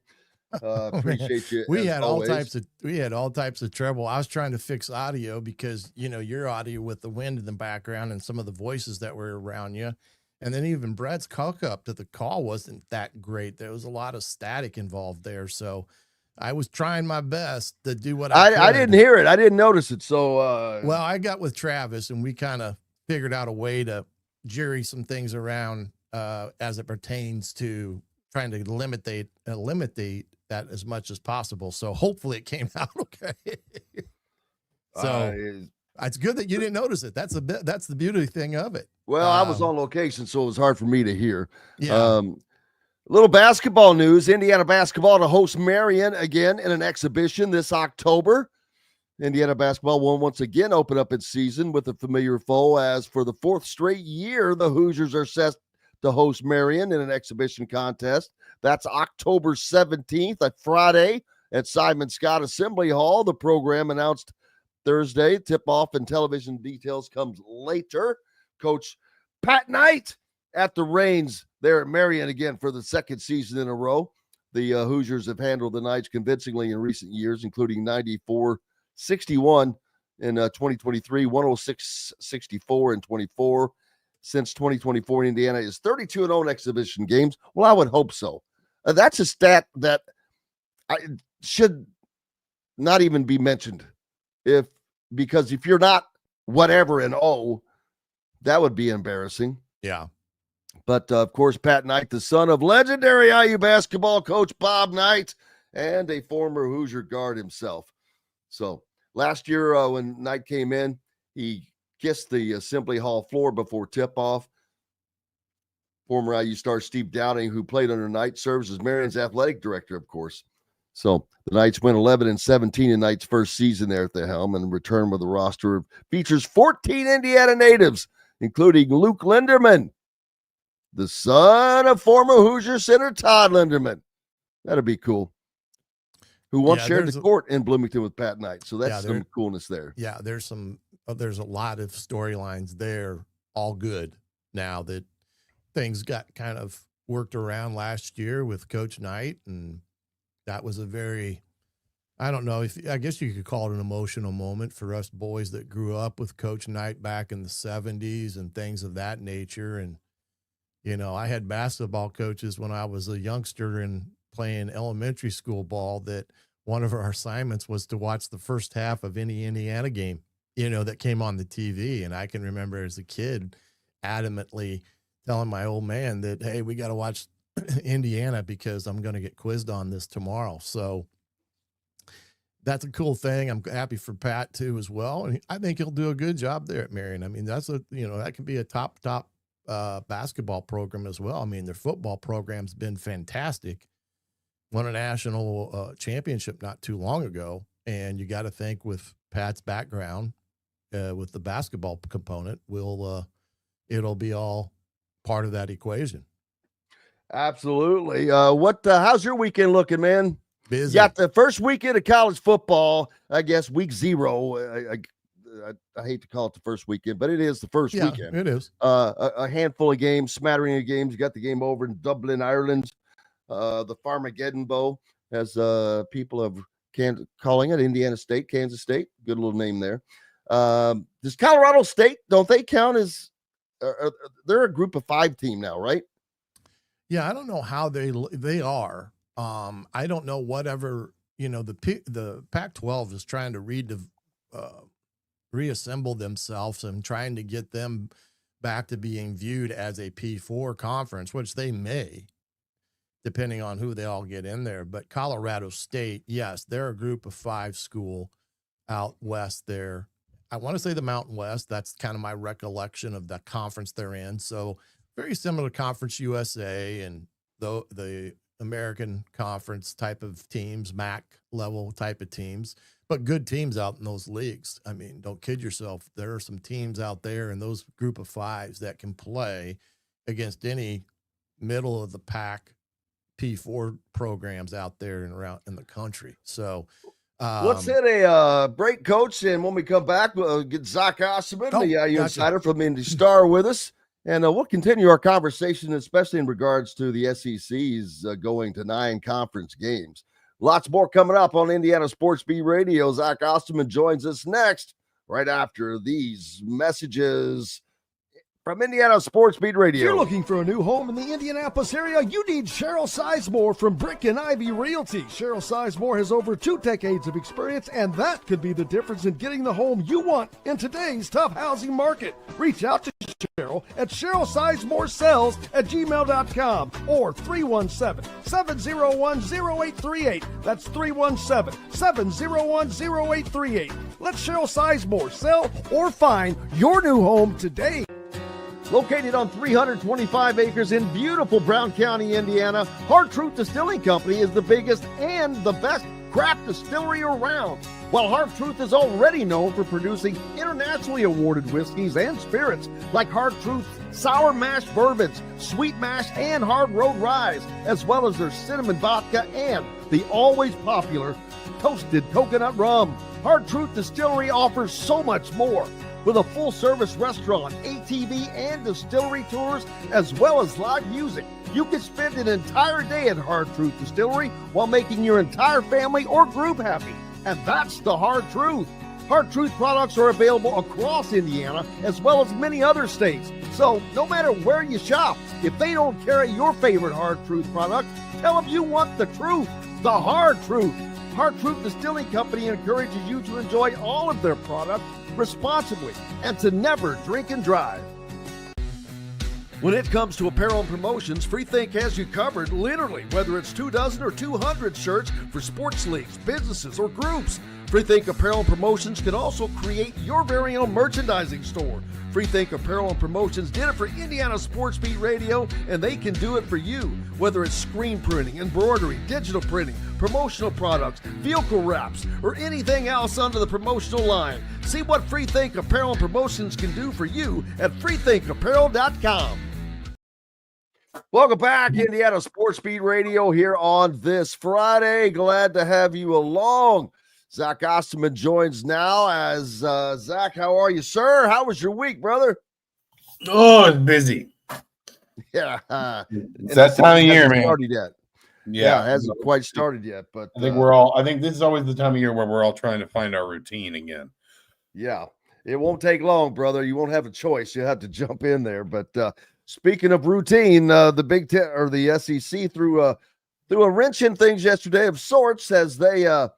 Appreciate you. We had always. all types of trouble. I was trying to fix audio because your audio with the wind in the background and some of the voices that were around you. And then even Brad's up to the call wasn't that great. There was a lot of static involved there. So I was trying my best to do what I didn't hear it. I didn't notice it. So, well, I got with Travis and we kind of figured out a way to jury some things around as it pertains to trying to eliminate that as much as possible. So hopefully it came out okay. So it's good that you didn't notice it. That's the beauty thing of it. Well, I was on location, so it was hard for me to hear. Yeah. Little basketball news. Indiana basketball to host Marion again in an exhibition this October. Indiana basketball will once again open up its season with a familiar foe, as for the 4th straight year, the Hoosiers are set to host Marion in an exhibition contest. That's October 17th, a Friday, at Simon Scott Assembly Hall. The program announced Thursday. Tip-off and television details comes later. Coach Pat Knight at the reins there at Marion again for the 2nd season in a row. The Hoosiers have handled the Knights convincingly in recent years, including 94-61 in 2023, 106-64 in 24. Since 2024, Indiana is 32-0 in exhibition games. Well, I would hope so. That's a stat that should not even be mentioned. Because if you're not whatever in O, that would be embarrassing. Yeah. But, of course, Pat Knight, the son of legendary IU basketball coach Bob Knight and a former Hoosier guard himself. So last year when Knight came in, he kissed the Assembly Hall floor before tip-off. Former IU star Steve Downing, who played under Knight, serves as Marion's athletic director, of course. So the Knights went 11-17 in Knight's first season there at the helm and return with a roster of features 14 Indiana natives, including Luke Linderman, the son of former Hoosier center Todd Linderman. That'd be cool. Who once shared the court in Bloomington with Pat Knight. So that's some coolness there. Yeah, there's a lot of storylines there, all good now that things got kind of worked around last year with Coach Knight, and that was a very, I guess you could call it an emotional moment for us boys that grew up with Coach Knight back in the 70s and things of that nature. And, I had basketball coaches when I was a youngster and playing elementary school ball that one of our assignments was to watch the first half of any Indiana game, that came on the TV. And I can remember as a kid adamantly telling my old man that, hey, we got to watch Indiana because I'm going to get quizzed on this tomorrow. So that's a cool thing. I'm happy for Pat too as well, and I think he'll do a good job there at Marion. I mean, that can be a top basketball program as well. I mean, their football program's been fantastic. Won a national championship not too long ago, and you got to think with Pat's background, with the basketball component, it'll be all part of that equation. Absolutely. How's your weekend looking, man? Busy. You got the first weekend of college football, I guess, week 0. I hate to call it the first weekend, but it is the first weekend. It is. A handful of games, smattering of games. You got the game over in Dublin, Ireland. The Farmageddon Bowl, as people of calling it, Indiana State, Kansas State. Good little name there. Does Colorado State, don't they count as they're a group of 5 team now, right? Yeah, I don't know how they are. I don't know whatever, the Pac-12 is trying to reassemble themselves and trying to get them back to being viewed as a P4 conference, which they may, depending on who they all get in there. But Colorado State, yes, they're a group of 5 school out west there. I want to say the Mountain West. That's kind of my recollection of the conference they're in. So very similar to Conference USA and the American Conference type of teams, MAC level type of teams, but good teams out in those leagues. I mean, don't kid yourself. There are some teams out there in those group of 5s that can play against any middle of the pack P4 programs out there and around in the country. So let's hit a break, Coach, and when we come back, we'll get Zach Osterman, the IU Insider from Indy Star, with us, and we'll continue our conversation, especially in regards to the SEC's going to 9 conference games. Lots more coming up on Indiana Sports Beat Radio. Zach Osterman joins us next, right after these messages from Indiana Sports Beat Radio. If you're looking for a new home in the Indianapolis area, you need Cheryl Sizemore from Brick and Ivy Realty. Cheryl Sizemore has over 2 decades of experience, and that could be the difference in getting the home you want in today's tough housing market. Reach out to Cheryl at CherylSizemore@gmail.com or 317-701-0838. That's 317-701-0838. Let Cheryl Sizemore sell or find your new home today. Located on 325 acres in beautiful Brown County, Indiana, Hard Truth Distilling Company is the biggest and the best craft distillery around. While Hard Truth is already known for producing internationally awarded whiskeys and spirits like Hard Truth's sour mash bourbons, sweet mash, and hard road ryes, as well as their cinnamon vodka and the always popular toasted coconut rum. Hard Truth Distillery offers so much more. With a full-service restaurant, ATV, and distillery tours, as well as live music, you can spend an entire day at Hard Truth Distillery while making your entire family or group happy. And that's the Hard Truth. Hard Truth products are available across Indiana, as well as many other states. So no matter where you shop, if they don't carry your favorite Hard Truth product, tell them you want the truth, the Hard Truth. Hard Truth Distilling Company encourages you to enjoy all of their products responsibly and to never drink and drive. When it comes to apparel and promotions, Freethink has you covered, literally, whether it's 24 or 200 shirts for sports leagues, businesses, or groups. Freethink Apparel and Promotions can also create your very own merchandising store. Freethink Apparel and Promotions did it for Indiana Sports Beat Radio, and they can do it for you. Whether it's screen printing, embroidery, digital printing, promotional products, vehicle wraps, or anything else under the promotional line. See what Freethink Apparel and Promotions can do for you at freethinkapparel.com. Welcome back, Indiana Sports Beat Radio, here on this Friday. Glad to have you along. Zach Osterman joins now. As Zach, how are you, sir? How was your week, brother? Oh, it's busy. Yeah, it's that time of year, man. Started yet? Yeah, it hasn't quite started yet, but I think I think this is always the time of year where we're all trying to find our routine again. Yeah, it won't take long, brother. You won't have a choice. You have to jump in there. But speaking of routine, the Big Ten or the SEC threw a wrench in things yesterday of sorts, as they have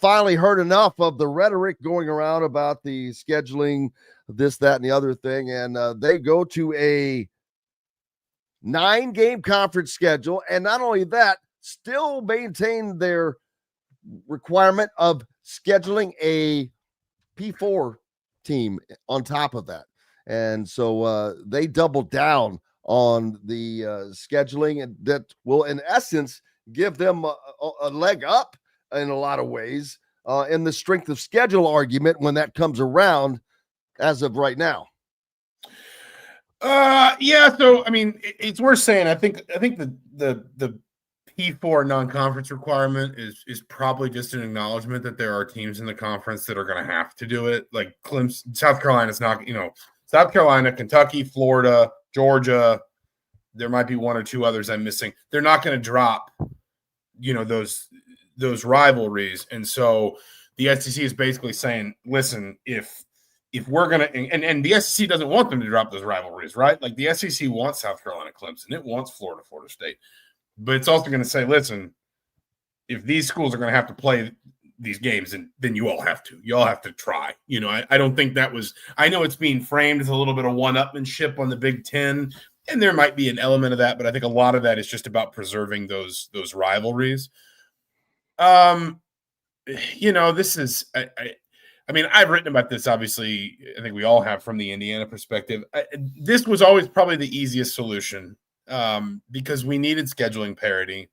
finally heard enough of the rhetoric going around about the scheduling, this, that, and the other thing, and they go to a 9-game conference schedule, and not only that, still maintain their requirement of scheduling a P4 team on top of that. And so they doubled down on the scheduling, and that will, in essence, give them a leg up in a lot of ways in the strength of schedule argument when that comes around as of right now. Yeah. So, I mean, it's worth saying, I think the P4 non-conference requirement is probably just an acknowledgement that there are teams in the conference that are going to have to do it. Like Clemson, South Carolina's not, South Carolina, Kentucky, Florida, Georgia. There might be one or two others I'm missing. They're not going to drop, those rivalries. And so the SEC is basically saying, listen, if we're going to, and the SEC doesn't want them to drop those rivalries, right? Like the SEC wants South Carolina, Clemson. It wants Florida, Florida State. But it's also going to say, listen, if these schools are going to have to play these games, then you all have to. You all have to try. I don't think that was – I know it's being framed as a little bit of one-upmanship on the Big Ten, and there might be an element of that, but I think a lot of that is just about preserving those rivalries. This is I mean, I've written about this, obviously. I think we all have from the Indiana perspective. This was always probably the easiest solution because we needed scheduling parity.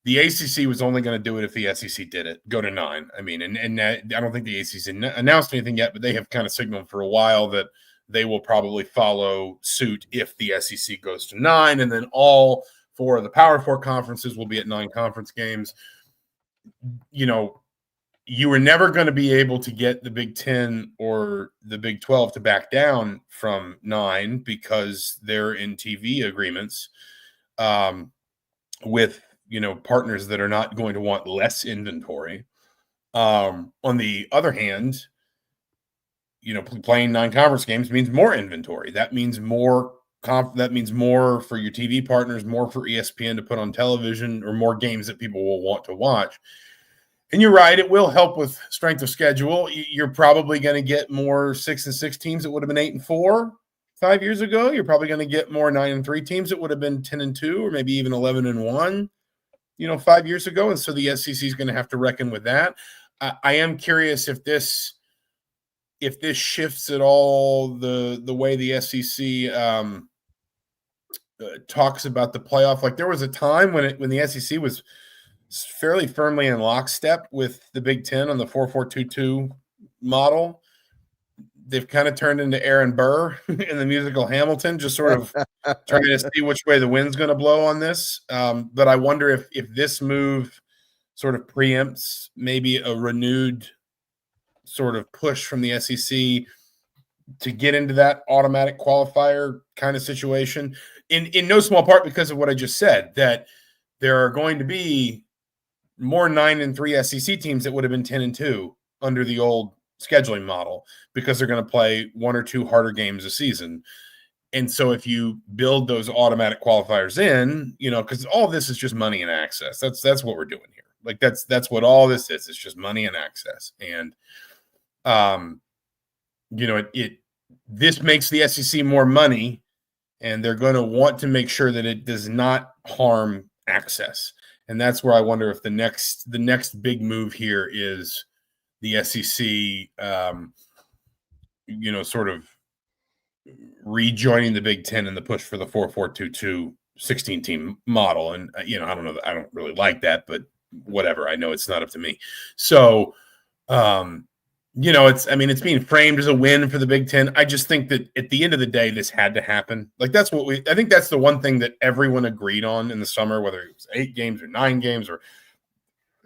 The ACC was only going to do it if the SEC did it, go to 9. I mean, and I don't think the ACC announced anything yet, but they have kind of signaled for a while that they will probably follow suit if the SEC goes to 9, and then all 4 of the Power 4 conferences will be at 9 conference games. You were never going to be able to get the Big 10 or the Big 12 to back down from 9 because they're in TV agreements with partners that are not going to want less inventory. On the other hand, playing 9 conference games means more inventory. That means more for your TV partners, more for ESPN to put on television, or more games that people will want to watch. And you're right, it will help with strength of schedule. You're probably going to get more 6-6 teams that would have been 8-4 5 years ago. You're probably going to get more 9-3 teams that would have been 10-2 or maybe even 11-1, 5 years ago. And so the SEC is going to have to reckon with that. I am curious if this shifts at all the way the SEC talks about the playoff. Like there was a time when the SEC was fairly firmly in lockstep with the Big Ten on the 4-4-2-2 model. They've kind of turned into Aaron Burr in the musical Hamilton, just sort of trying to see which way the wind's going to blow on this. But I wonder if this move sort of preempts maybe a renewed sort of push from the SEC to get into that automatic qualifier kind of situation, in no small part because of what I just said, that there are going to be more 9-3 SEC teams that would have been 10-2 under the old scheduling model because they're going to play 1 or 2 harder games a season. And so if you build those automatic qualifiers in, because all of this is just money and access. That's what we're doing here. Like that's what all this is. It's just money and access. And this makes the SEC more money, and they're going to want to make sure that it does not harm access. And that's where I wonder if the next big move here is the SEC, sort of rejoining the Big Ten in the push for the 4-4-2-2 16-team model. And, I don't know, I don't really like that, but whatever. I know it's not up to me. So, it's being framed as a win for the Big Ten. I just think that at the end of the day, this had to happen. Like I think that's the one thing that everyone agreed on in the summer, whether it was 8 games or 9 games or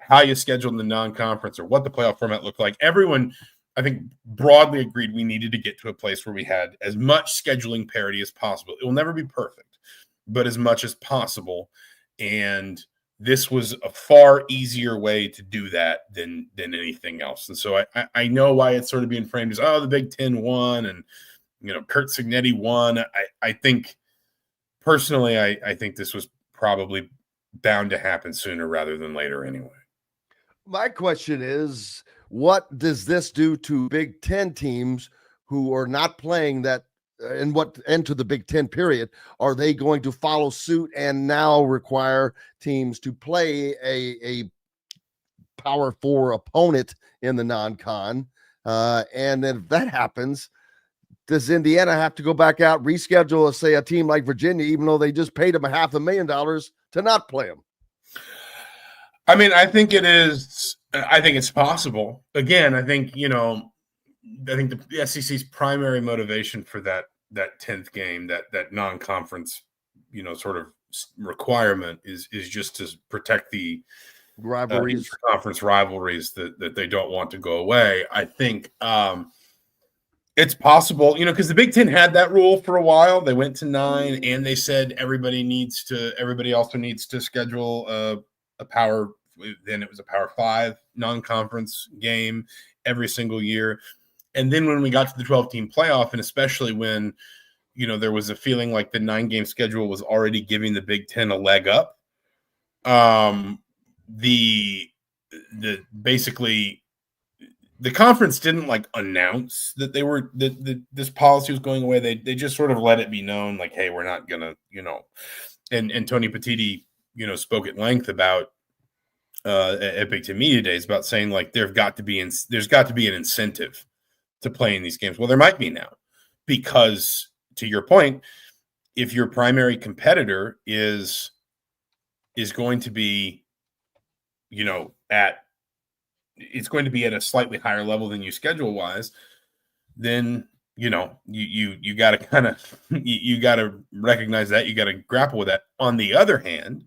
how you scheduled the non-conference or what the playoff format looked like. Everyone, I think, broadly agreed we needed to get to a place where we had as much scheduling parity as possible. It will never be perfect, but as much as possible. And this was a far easier way to do that than anything else. And so I know why it's sort of being framed as, the Big Ten won and, Kurt Signetti won. I think personally, I think this was probably bound to happen sooner rather than later anyway. My question is, what does this do to Big Ten teams who are not playing that into the Big Ten period? Are they going to follow suit and now require teams to play a Power 4 opponent in the non-con. And then if that happens, does Indiana have to go back out, reschedule, say, a team like Virginia, even though they just paid them $500,000 to not play them? I mean, I think it is. I think it's possible. Again, I think the SEC's primary motivation for that 10th game, that non-conference, sort of requirement is just to protect the rivalries, conference rivalries that they don't want to go away. I think it's possible, because the Big Ten had that rule for a while. They went to 9, and they said everybody also needs to schedule a power. Then it was a Power 5 non-conference game every single year. And then when we got to the 12-team playoff, and especially when, there was a feeling like the 9-game schedule was already giving the Big Ten a leg up, basically the conference didn't announce that they were this policy was going away. They just sort of let it be known, like, hey, we're not gonna, and Tony Petitti, spoke at length about at Big Ten Media Days about saying there's got to be an incentive to play in these games. Well, there might be now, because to your point, if your primary competitor is going to be, it's going to be at a slightly higher level than you schedule wise, then you got to you got to recognize that, you got to grapple with that. On the other hand,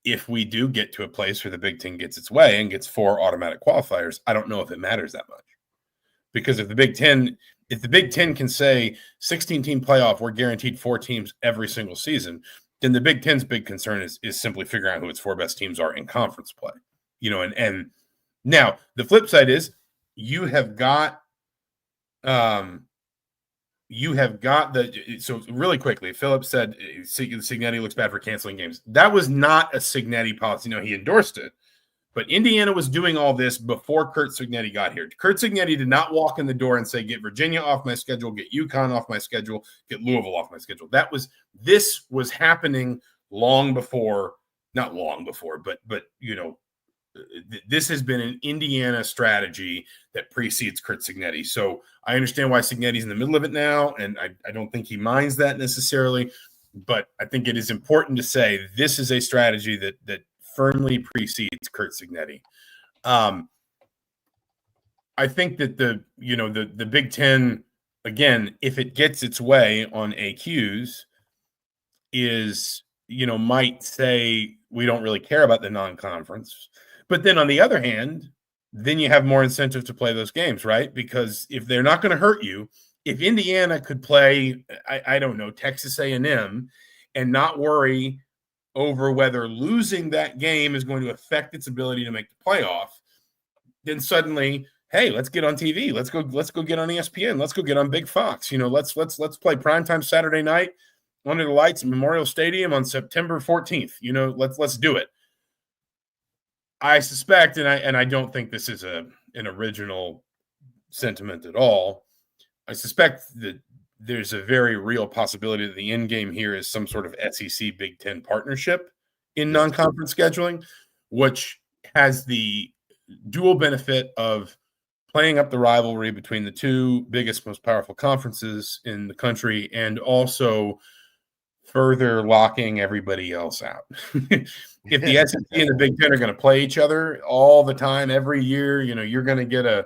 if we do get to a place where the Big Ten gets its way and gets 4 automatic qualifiers, I don't know if it matters that much, because if the Big Ten can say 16-team playoff, we're guaranteed 4 teams every single season, then the Big Ten's big concern is simply figuring out who its 4 best teams are in conference play. And now the flip side is you have got so really quickly, Phillips said Cignetti looks bad for canceling games. That was not a Cignetti policy. He endorsed it, but Indiana was doing all this before Curt Cignetti got here. Curt Cignetti did not walk in the door and say, get Virginia off my schedule, get UConn off my schedule, get Louisville off my schedule. This was happening long before, not long before, but this has been an Indiana strategy that precedes Curt Cignetti. So I understand why Cignetti's in the middle of it now, and I don't think he minds that necessarily, but I think it is important to say this is a strategy that firmly precedes Curt Cignetti. I think that the Big Ten, again, if it gets its way on AQs, might say we don't really care about the non-conference. But then on the other hand, then you have more incentive to play those games, right? Because if they're not going to hurt you, if Indiana could play, I don't know, Texas A&M and not worry over whether losing that game is going to affect its ability to make the playoff, then suddenly, hey, let's get on TV. Let's go get on ESPN. Let's go get on Big Fox. Let's play primetime Saturday night under the lights at Memorial Stadium on September 14th. Let's do it. I suspect, and I don't think this is an original sentiment at all, I suspect that there's a very real possibility that the end game here is some sort of SEC Big Ten partnership in non-conference scheduling, which has the dual benefit of playing up the rivalry between the 2 biggest, most powerful conferences in the country, and also further locking everybody else out. If the SEC and the Big Ten are going to play each other all the time, every year, you're going to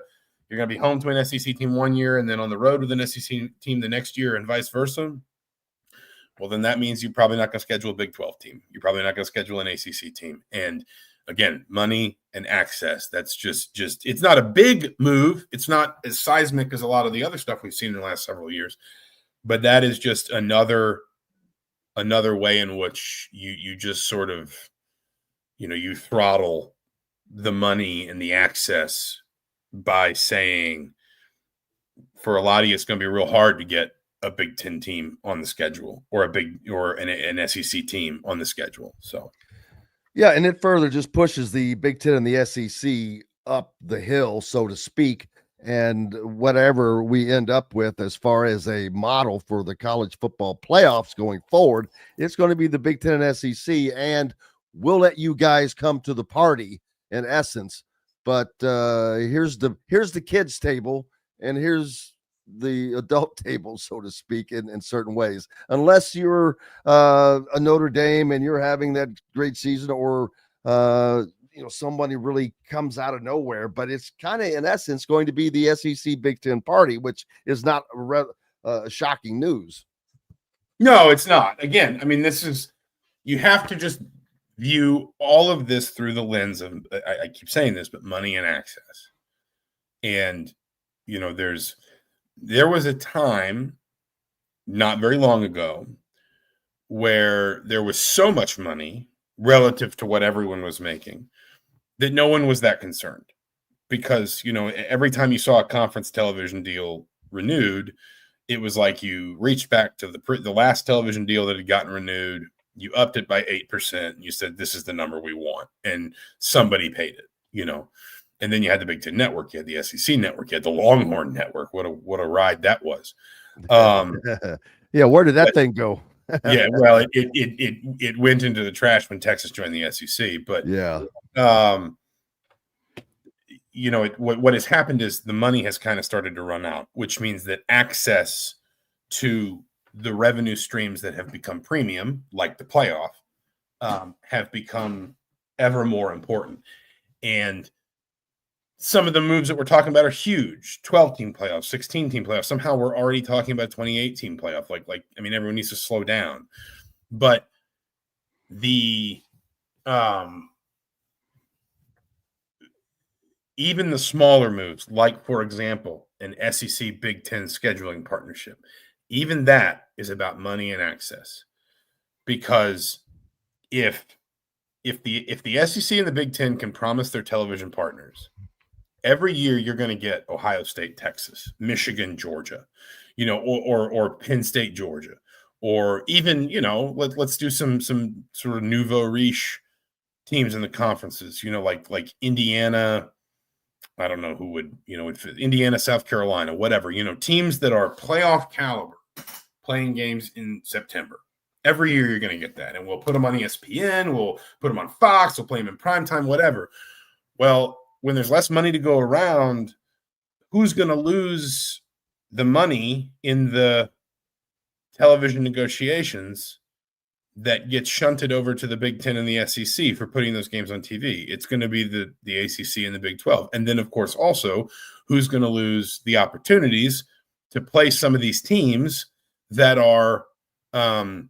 be home to an SEC team one year and then on the road with an SEC team the next year and vice versa. Well, then that means you're probably not going to schedule a Big 12 team. You're probably not going to schedule an ACC team. And again, money and access, that's just it's not a big move. It's not as seismic as a lot of the other stuff we've seen in the last several years, but that is just another way in which you just sort of, you throttle the money and the access by saying, for a lot of you, it's going to be real hard to get a Big Ten team on the schedule or an SEC team on the schedule. So, yeah, and it further just pushes the Big Ten and the SEC up the hill, so to speak. And whatever we end up with as far as a model for the college football playoffs going forward, it's going to be the Big Ten and SEC, and we'll let you guys come to the party in essence. But here's the kids table, and here's the adult table, so to speak, in certain ways. Unless you're a Notre Dame and you're having that great season, or somebody really comes out of nowhere. But it's kind of, in essence, going to be the SEC Big Ten party, which is not shocking news. No, it's not. Again, I mean, you have to just view all of this through the lens of, I keep saying this, but money and access. And, there was a time not very long ago where there was so much money relative to what everyone was making that no one was that concerned, because, every time you saw a conference television deal renewed, it was like you reached back to the last television deal that had gotten renewed, you upped it by 8%, and you said, this is the number we want. And somebody paid it, And then you had the Big Ten Network, you had the SEC Network, you had the Longhorn Network. What a ride that was. Yeah, where did that thing go? Yeah, well, it went into the trash when Texas joined the SEC. But yeah, what has happened is the money has kind of started to run out, which means that access to the revenue streams that have become premium, like the playoff, have become ever more important. And some of the moves that we're talking about are huge. 12-team playoffs, 16-team playoffs. Somehow we're already talking about 28-team playoff. Everyone needs to slow down. But even the smaller moves, like, for example, an SEC Big Ten scheduling partnership, even that is about money and access. Because if the SEC and the Big Ten can promise their television partners, every year you're going to get Ohio State, Texas, Michigan, Georgia, or Penn State, Georgia, or even, let's do some sort of nouveau riche teams in the conferences, like Indiana. I don't know who would fit, Indiana, South Carolina, whatever, teams that are playoff caliber playing games in September. Every year you're going to get that. And we'll put them on ESPN. We'll put them on Fox. We'll play them in primetime, whatever. Well, when there's less money to go around, who's going to lose the money in the television negotiations that gets shunted over to the Big Ten and the SEC for putting those games on TV? It's going to be the ACC and the Big 12. And then, of course, also, who's going to lose the opportunities to play some of these teams that are, that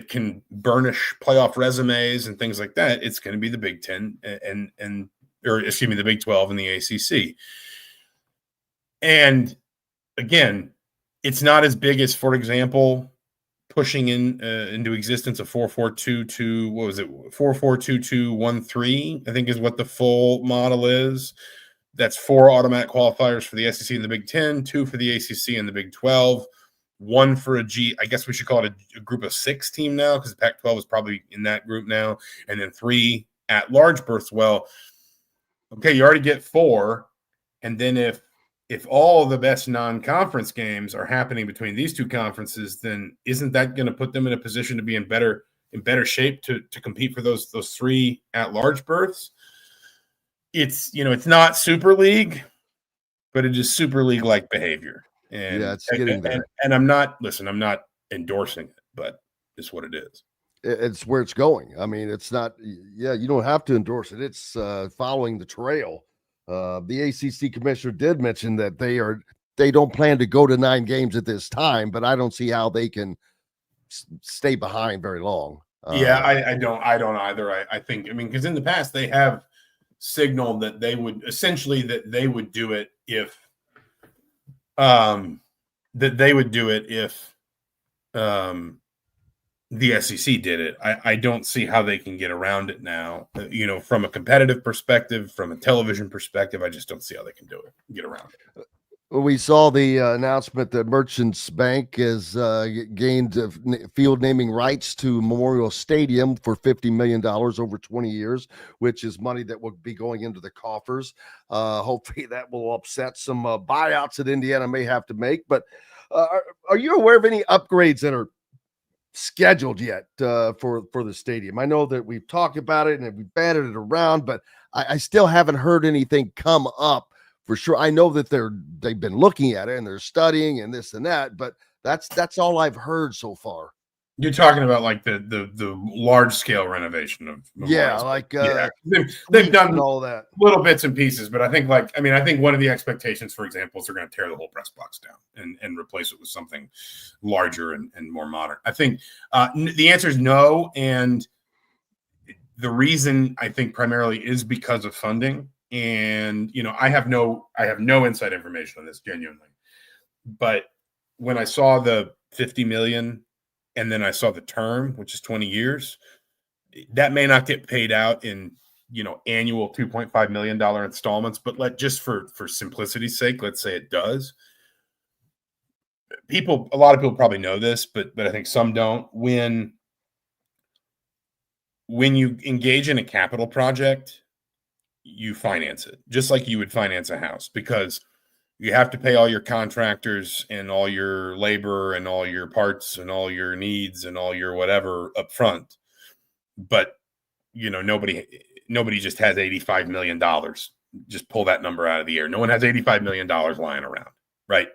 can burnish playoff resumes and things like that? It's going to be the Big 10 the Big 12 and the ACC. And again, it's not as big as, for example, pushing into existence a 4-4-2-2. What was it? 4-4-2-2-1-3, I think, is what the full model is. That's 4 automatic qualifiers for the SEC and the Big 10, 2 for the ACC and the Big 12. 1 for I guess we should call it a group of 6 team now, because the Pac-12 is probably in that group now, and then 3 at-large berths. Well, okay, you already get 4, and then if all the best non-conference games are happening between these two conferences, then isn't that going to put them in a position to be in better shape to compete for those 3 at-large berths? It's not Super League, but it is Super League-like behavior. And, yeah, it's getting there. And I'm not endorsing it, but it's what it is. It's where it's going. I mean, it's not, you don't have to endorse it. It's following the trail. The ACC commissioner did mention that they don't plan to go to 9 games at this time, but I don't see how they can stay behind very long. I don't either. I think, because in the past they have signaled that they would do it if the SEC did it. I don't see how they can get around it now. From a competitive perspective, from a television perspective, I just don't see how they can get around it. We saw the announcement that Merchants Bank has gained field naming rights to Memorial Stadium for $50 million over 20 years, which is money that will be going into the coffers. Hopefully that will upset some buyouts that Indiana may have to make. But are you aware of any upgrades that are scheduled yet for the stadium. I know that we've talked about it and we've batted it around, but I still haven't heard anything come up for sure. I know that they've been looking at it and they're studying and this and that, but that's all I've heard so far. You're talking about like the large scale renovation of Memorial. Like they've done all that little bits and pieces, but I think I think one of the expectations, for example, is they're going to tear the whole press box down and replace it with something larger and more modern. I think the answer is no, and the reason I think primarily is because of funding. And I have no inside information on this genuinely, but when I saw the 50 million. And then I saw the term, which is 20 years. That may not get paid out in, annual $2.5 million installments, but just for simplicity's sake, let's say it does. A lot of people probably know this, but I think some don't. When you engage in a capital project, you finance it just like you would finance a house, because you have to pay all your contractors and all your labor and all your parts and all your needs and all your whatever up front. But, nobody just has $85 million. Just pull that number out of the air. No one has $85 million lying around, right?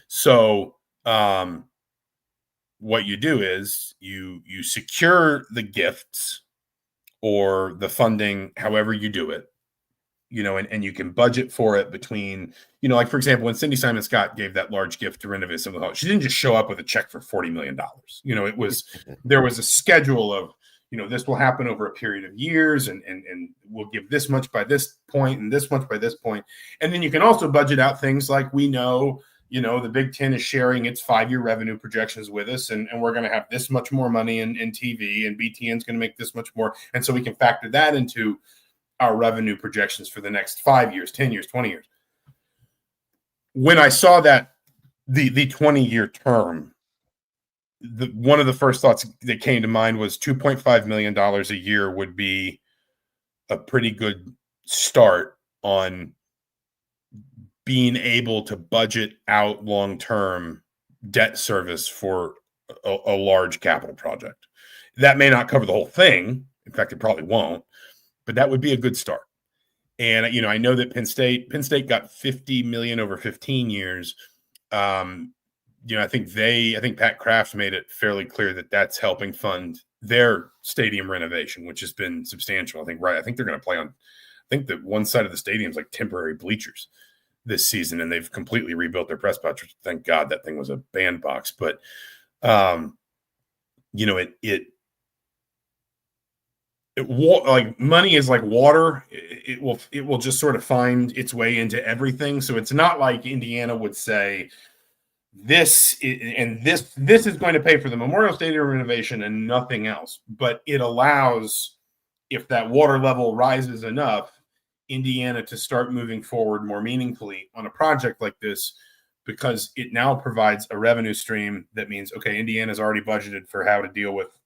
So what you do is you secure the gifts or the funding, however you do it, and you can budget for it between, like, for example, when Cindy Simon Scott gave that large gift to renovate some of the hall, she didn't just show up with a check for $40 million. There was a schedule of, this will happen over a period of years and we'll give this much by this point and this much by this point. And then you can also budget out things like the Big Ten is sharing its 5-year revenue projections with us, and we're going to have this much more money in TV, and BTN is going to make this much more. And so we can factor that into our revenue projections for the next 5 years, 10 years, 20 years. When I saw that the 20-year term, one of the first thoughts that came to mind was $2.5 million a year would be a pretty good start on being able to budget out long-term debt service for a large capital project. That may not cover the whole thing. In fact, it probably won't. But that would be a good start. And, I know that Penn State got $50 million over 15 years. I think Pat Kraft made it fairly clear that that's helping fund their stadium renovation, which has been substantial. I think they're going to play on, I think that one side of the stadium is like temporary bleachers this season, and they've completely rebuilt their press box. Thank God that thing was a bandbox. But, like money is like water. It will just sort of find its way into everything. So it's not like Indiana would say this is going to pay for the Memorial Stadium renovation and nothing else. But it allows, if that water level rises enough, Indiana to start moving forward more meaningfully on a project like this, because it now provides a revenue stream that means, okay, Indiana's already budgeted for how to deal with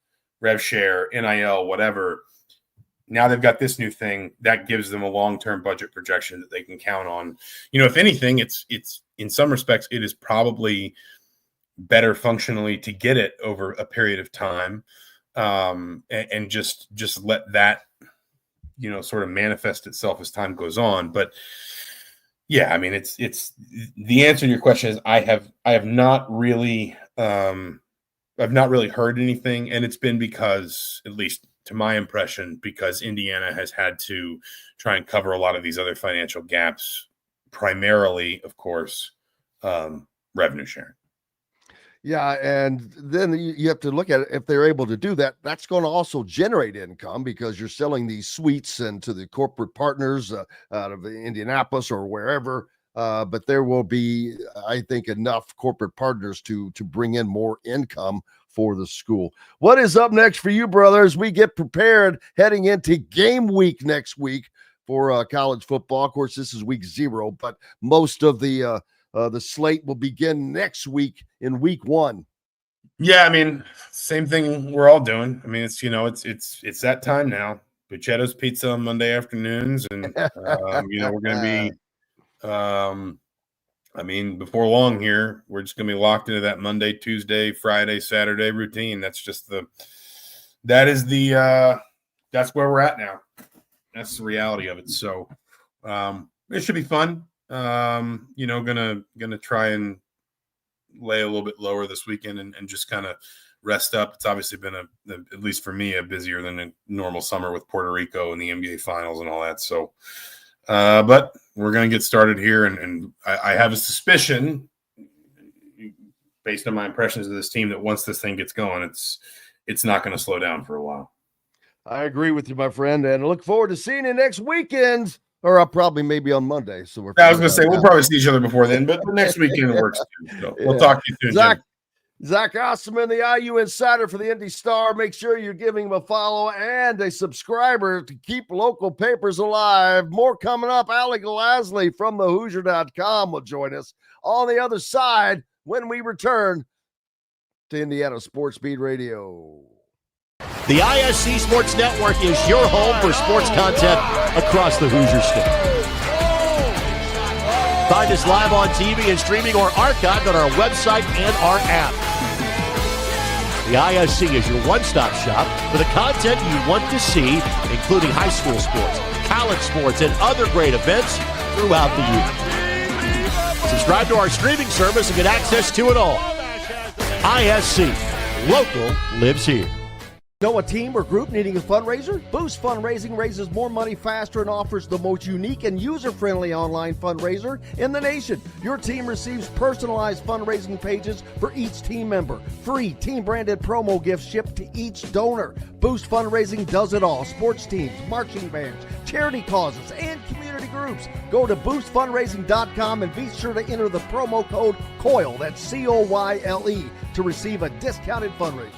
rev share, NIL, whatever. Now they've got this new thing that gives them a long-term budget projection that they can count on. If anything, it's in some respects, it is probably better functionally to get it over a period of time, and just let that, sort of manifest itself as time goes on. But yeah, I mean, it's the answer to your question is I have not really heard anything, and it's been because, at least to my impression, because Indiana has had to try and cover a lot of these other financial gaps, primarily, of course, revenue sharing. Yeah, and then you have to look at it. If they're able to do that, that's going to also generate income, because you're selling these suites and to the corporate partners out of Indianapolis or wherever. But there will be, I think, enough corporate partners to bring in more income for the school. What is up next for you, brothers? We get prepared heading into game week next week for college football. Of course, this is week 0, but most of the slate will begin next week in week 1. Yeah, I mean, same thing we're all doing. I mean, it's that time now. Bucchetto's Pizza on Monday afternoons, and we're going to be I mean, before long here, we're just going to be locked into that Monday, Tuesday, Friday, Saturday routine. That's where we're at now. That's the reality of it. So it should be fun. Gonna try and lay a little bit lower this weekend and just kind of rest up. It's obviously been at least for me, a busier than a normal summer with Puerto Rico and the NBA finals and all that. So, but we're going to get started here. And I have a suspicion based on my impressions of this team that once this thing gets going, it's not going to slow down for a while. I agree with you, my friend, and I look forward to seeing you next weekend, or probably maybe on Monday. So I was going to say we'll probably see each other before then, but the next weekend works too. So we'll talk to you soon. Zach Osterman, the IU insider for the Indy Star. Make sure you're giving him a follow and a subscriber to keep local papers alive. More coming up. Alec Lasley from the Hoosier.com will join us on the other side when we return to Indiana Sports Beat Radio. The ISC Sports Network is your home for sports content across the Hoosier State. Find us live on TV and streaming or archived on our website and our app. The ISC is your one-stop shop for the content you want to see, including high school sports, college sports, and other great events throughout the year. Subscribe to our streaming service and get access to it all. ISC. Local lives here. Know a team or group needing a fundraiser? Boost Fundraising raises more money faster and offers the most unique and user-friendly online fundraiser in the nation. Your team receives personalized fundraising pages for each team member. Free team-branded promo gifts shipped to each donor. Boost Fundraising does it all. Sports teams, marching bands, charity causes, and community groups. Go to boostfundraising.com and be sure to enter the promo code COYLE, that's COYLE, to receive a discounted fundraiser.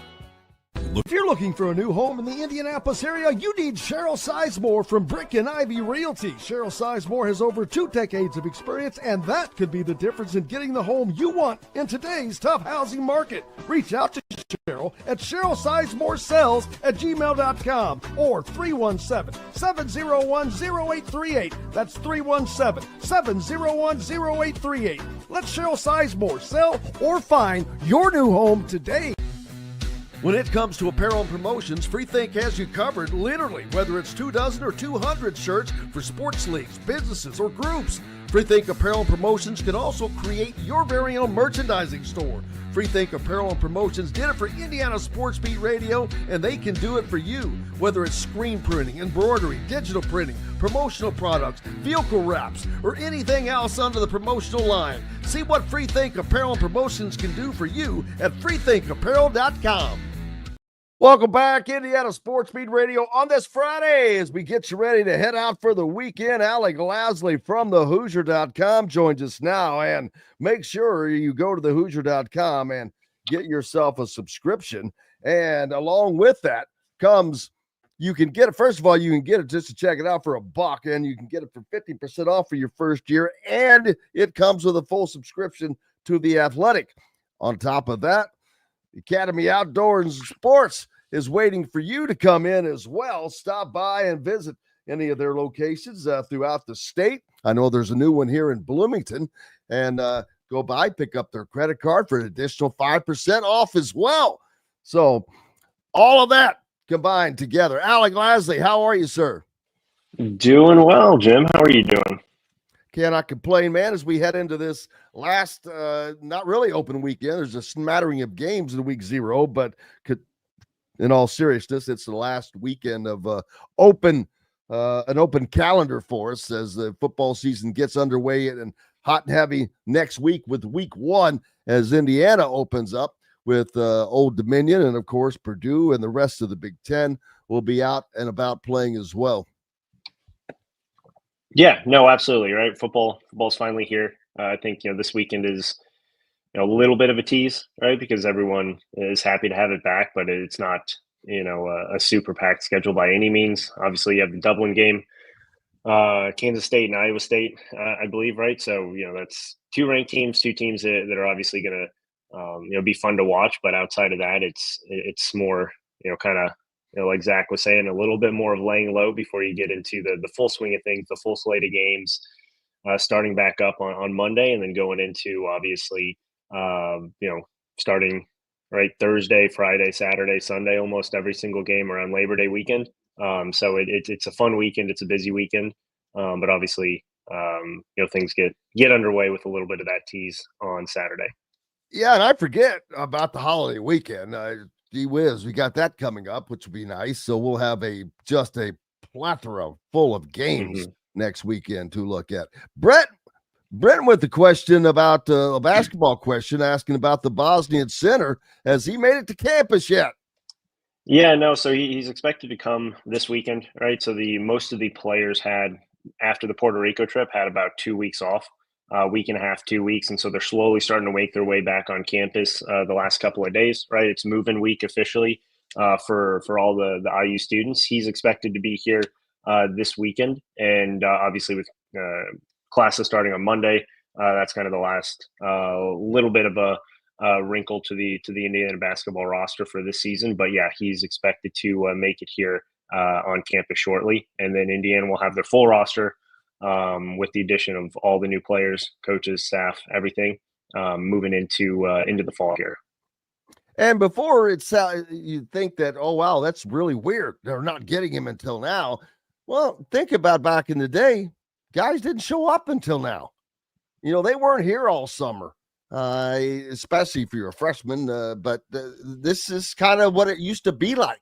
If you're looking for a new home in the Indianapolis area, you need Cheryl Sizemore from Brick and Ivy Realty. Cheryl Sizemore has over 2 decades of experience, and that could be the difference in getting the home you want in today's tough housing market. Reach out to Cheryl at CherylSizemore@gmail.com or 317-701-0838. That's 317-701-0838. Let Cheryl Sizemore sell or find your new home today. When it comes to apparel and promotions, FreeThink has you covered, literally, whether it's 24 or 200 shirts for sports leagues, businesses, or groups. FreeThink Apparel and Promotions can also create your very own merchandising store. FreeThink Apparel and Promotions did it for Indiana Sports Beat Radio, and they can do it for you. Whether it's screen printing, embroidery, digital printing, promotional products, vehicle wraps, or anything else under the promotional line. See what FreeThink Apparel and Promotions can do for you at freethinkapparel.com. Welcome back, Indiana Sports Beat Radio on this Friday as we get you ready to head out for the weekend. Alec Lasley from the Hoosier.com joins us now, and make sure you go to the Hoosier.com and get yourself a subscription. And along with that comes, you can get it. First of all, you can get it just to check it out for $1, and you can get it for 50% off for your first year, and it comes with a full subscription to The Athletic. On top of that, Academy Outdoors and Sports is waiting for you to come in as well. Stop by and visit any of their locations throughout the state. I know there's a new one here in Bloomington, and go by, pick up their credit card for an additional 5% off as well. So all of that combined together. Alec Lasley, how are you, sir? Doing well, Jim. How are you doing? Cannot complain, man, as we head into this last, not really open weekend. There's a smattering of games in week 0, but in all seriousness, it's the last weekend of an open calendar for us as the football season gets underway and hot and heavy next week with week 1 as Indiana opens up with Old Dominion, and of course Purdue and the rest of the Big Ten will be out and about playing as well. Yeah, no, absolutely. Right. Football's finally here. I think, this weekend is, a little bit of a tease, right? Because everyone is happy to have it back, but it's not, a super packed schedule by any means. Obviously you have the Dublin game, Kansas State and Iowa State, I believe. Right. So, that's 2 ranked teams, 2 teams that are obviously going to, be fun to watch. But outside of that, it's more, kind of, like Zach was saying, a little bit more of laying low before you get into the full swing of things, the full slate of games. starting back up on Monday, and then going into obviously starting right Thursday, Friday, Saturday, Sunday, almost every single game around Labor Day weekend. So it's a fun weekend. It's a busy weekend, but obviously things get underway with a little bit of that tease on Saturday. Yeah, and I forget about the holiday weekend. Gee whiz, we got that coming up, which will be nice. So we'll have just a plethora full of games next weekend to look at. Brent with the question about a basketball question, asking about the Bosnian center. Has he made it to campus yet? Yeah, no. So he's expected to come this weekend, right? So most of the players had, after the Puerto Rico trip, had about 2 weeks off, week and a half, 2 weeks, and so they're slowly starting to make their way back on campus the last couple of days, right? It's move-in week officially for all the IU students. He's expected to be here this weekend, and obviously with classes starting on Monday, that's kind of the last little bit of a wrinkle to the Indiana basketball roster for this season. But yeah, he's expected to make it here on campus shortly, and then Indiana will have their full roster with the addition of all the new players, coaches, staff, everything moving into the fall here. And before you think that, oh wow, that's really weird, they're not getting him until now. Well, think about back in the day, guys didn't show up until now. They weren't here all summer. Especially if you're a freshman, but this is kind of what it used to be like.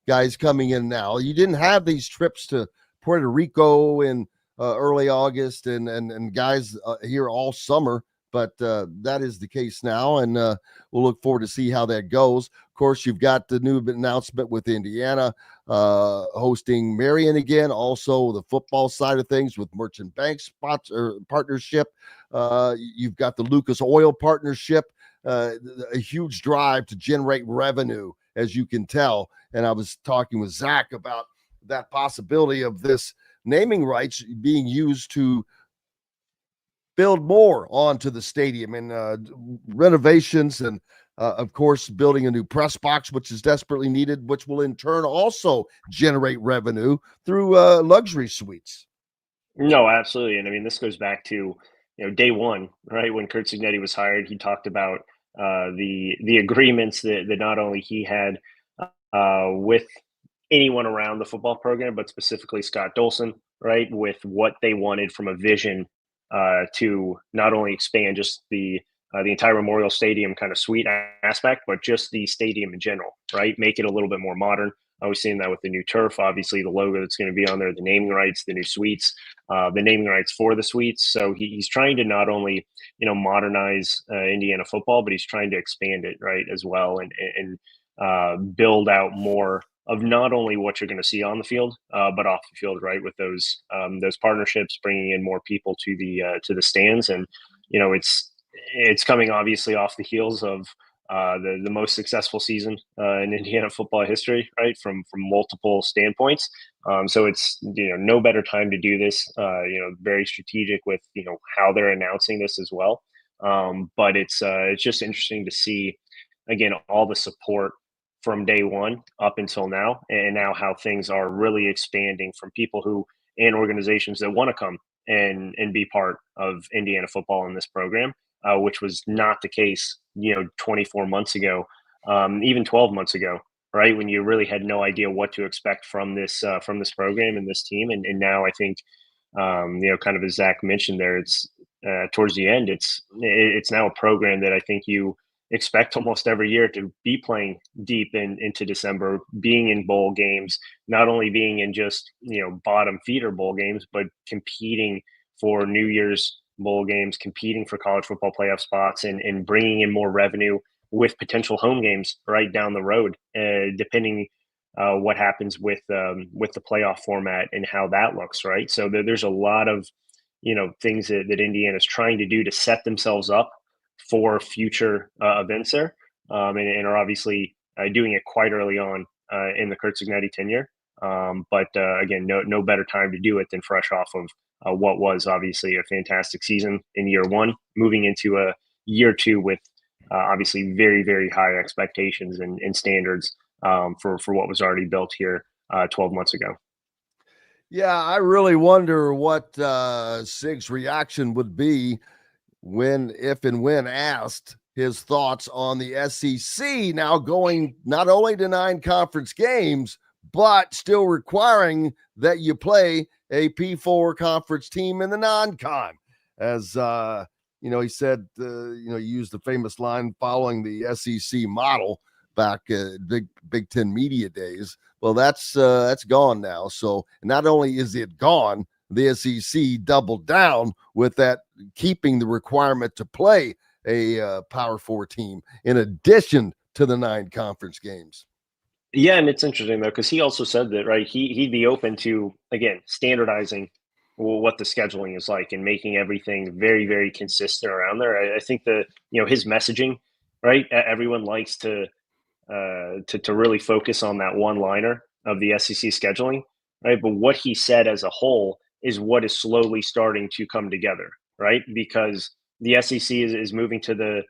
Guys coming in now. You didn't have these trips to Puerto Rico in early August and guys here all summer, but that is the case now, and we'll look forward to see how that goes. Of course, you've got the new announcement with Indiana hosting Marion again, also the football side of things with Merchant Bank partnership. You've got the Lucas Oil partnership, a huge drive to generate revenue, as you can tell. And I was talking with Zach about that possibility of this naming rights being used to build more onto the stadium and renovations and, of course, building a new press box, which is desperately needed, which will in turn also generate revenue through luxury suites. No, absolutely. And I mean, this goes back to, day one, right? When Curt Cignetti was hired, he talked about the agreements that not only he had with anyone around the football program, but specifically Scott Dolson, right? With what they wanted from a vision to not only expand just the entire Memorial Stadium kind of suite aspect, but just the stadium in general, right? Make it a little bit more modern. I was seeing that with the new turf, obviously the logo that's going to be on there, the naming rights, the new suites, the naming rights for the suites. So he's trying to not only, modernize Indiana football, but he's trying to expand it, right, as well, and build out more of not only what you're going to see on the field, but off the field, right, with those partnerships, bringing in more people to the stands. And, it's coming obviously off the heels of the most successful season in Indiana football history, right, from multiple standpoints. So it's, no better time to do this, very strategic with, how they're announcing this as well. But it's just interesting to see, again, all the support from day one up until now, and now how things are really expanding from people and organizations that want to come and be part of Indiana football in this program, which was not the case, 24 months ago, even 12 months ago, right? When you really had no idea what to expect from this program and this team. And now I think, kind of as Zach mentioned there, it's towards the end, it's now a program that I think you expect almost every year to be playing deep into December, being in bowl games, not only being in just, bottom feeder bowl games, but competing for New Year's bowl games, competing for college football playoff spots, and bringing in more revenue with potential home games right down the road, depending what happens with the playoff format and how that looks, right? So there's a lot of, things that Indiana is trying to do to set themselves up for future events there, and are obviously doing it quite early on in the Curt Cignetti tenure. But again, no better time to do it than fresh off of what was obviously a fantastic season in year one, moving into a year two with obviously very, very high expectations and standards for what was already built here 12 months ago. Yeah, I really wonder what Sig's reaction would be when, if and when asked his thoughts on the SEC now going not only to 9 conference games, but still requiring that you play a P4 conference team in the non-con. As he said, he used the famous line following the SEC model back Big Ten media days. Well, that's gone now. So not only is it gone, the SEC doubled down with that, keeping the requirement to play a Power 4 team in addition to the 9 conference games. Yeah, and it's interesting though, because he also said that, right? He'd be open to, again, standardizing what the scheduling is like and making everything very, very consistent around there. I think his messaging, right? Everyone likes to really focus on that one liner of the SEC scheduling, right? But what he said as a whole is what is slowly starting to come together, right? Because the SEC is moving to the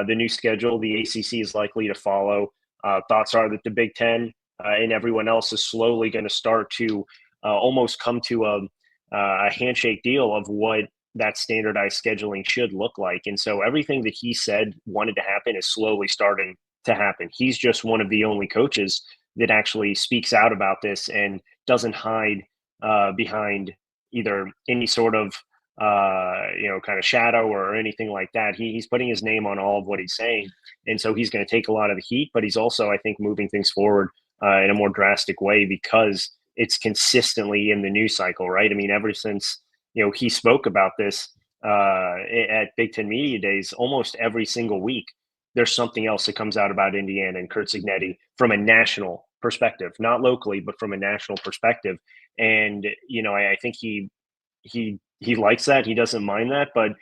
new schedule. The ACC is likely to follow. Thoughts are that the Big Ten and everyone else is slowly going to start to almost come to a handshake deal of what that standardized scheduling should look like. And so everything that he said wanted to happen is slowly starting to happen. He's just one of the only coaches that actually speaks out about this and doesn't hide behind either any sort of kind of shadow or anything like that. He's putting his name on all of what he's saying, and so he's going to take a lot of the heat. But he's also, I think, moving things forward in a more drastic way because it's consistently in the news cycle, right? I mean, ever since he spoke about this at Big Ten Media Days, almost every single week there's something else that comes out about Indiana and Curt Cignetti from a national perspective, not locally, but from a national perspective. And, I think he likes that. He doesn't mind that. But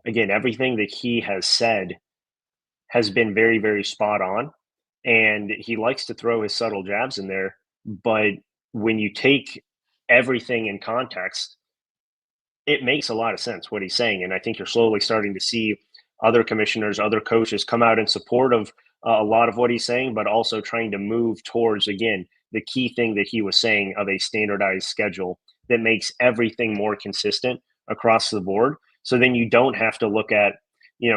again, everything that he has said has been very, very spot on. And he likes to throw his subtle jabs in there. But when you take everything in context, it makes a lot of sense what he's saying. And I think you're slowly starting to see other commissioners, other coaches come out in support of a lot of what he's saying, but also trying to move towards, again, the key thing that he was saying of a standardized schedule that makes everything more consistent across the board. So then you don't have to look at,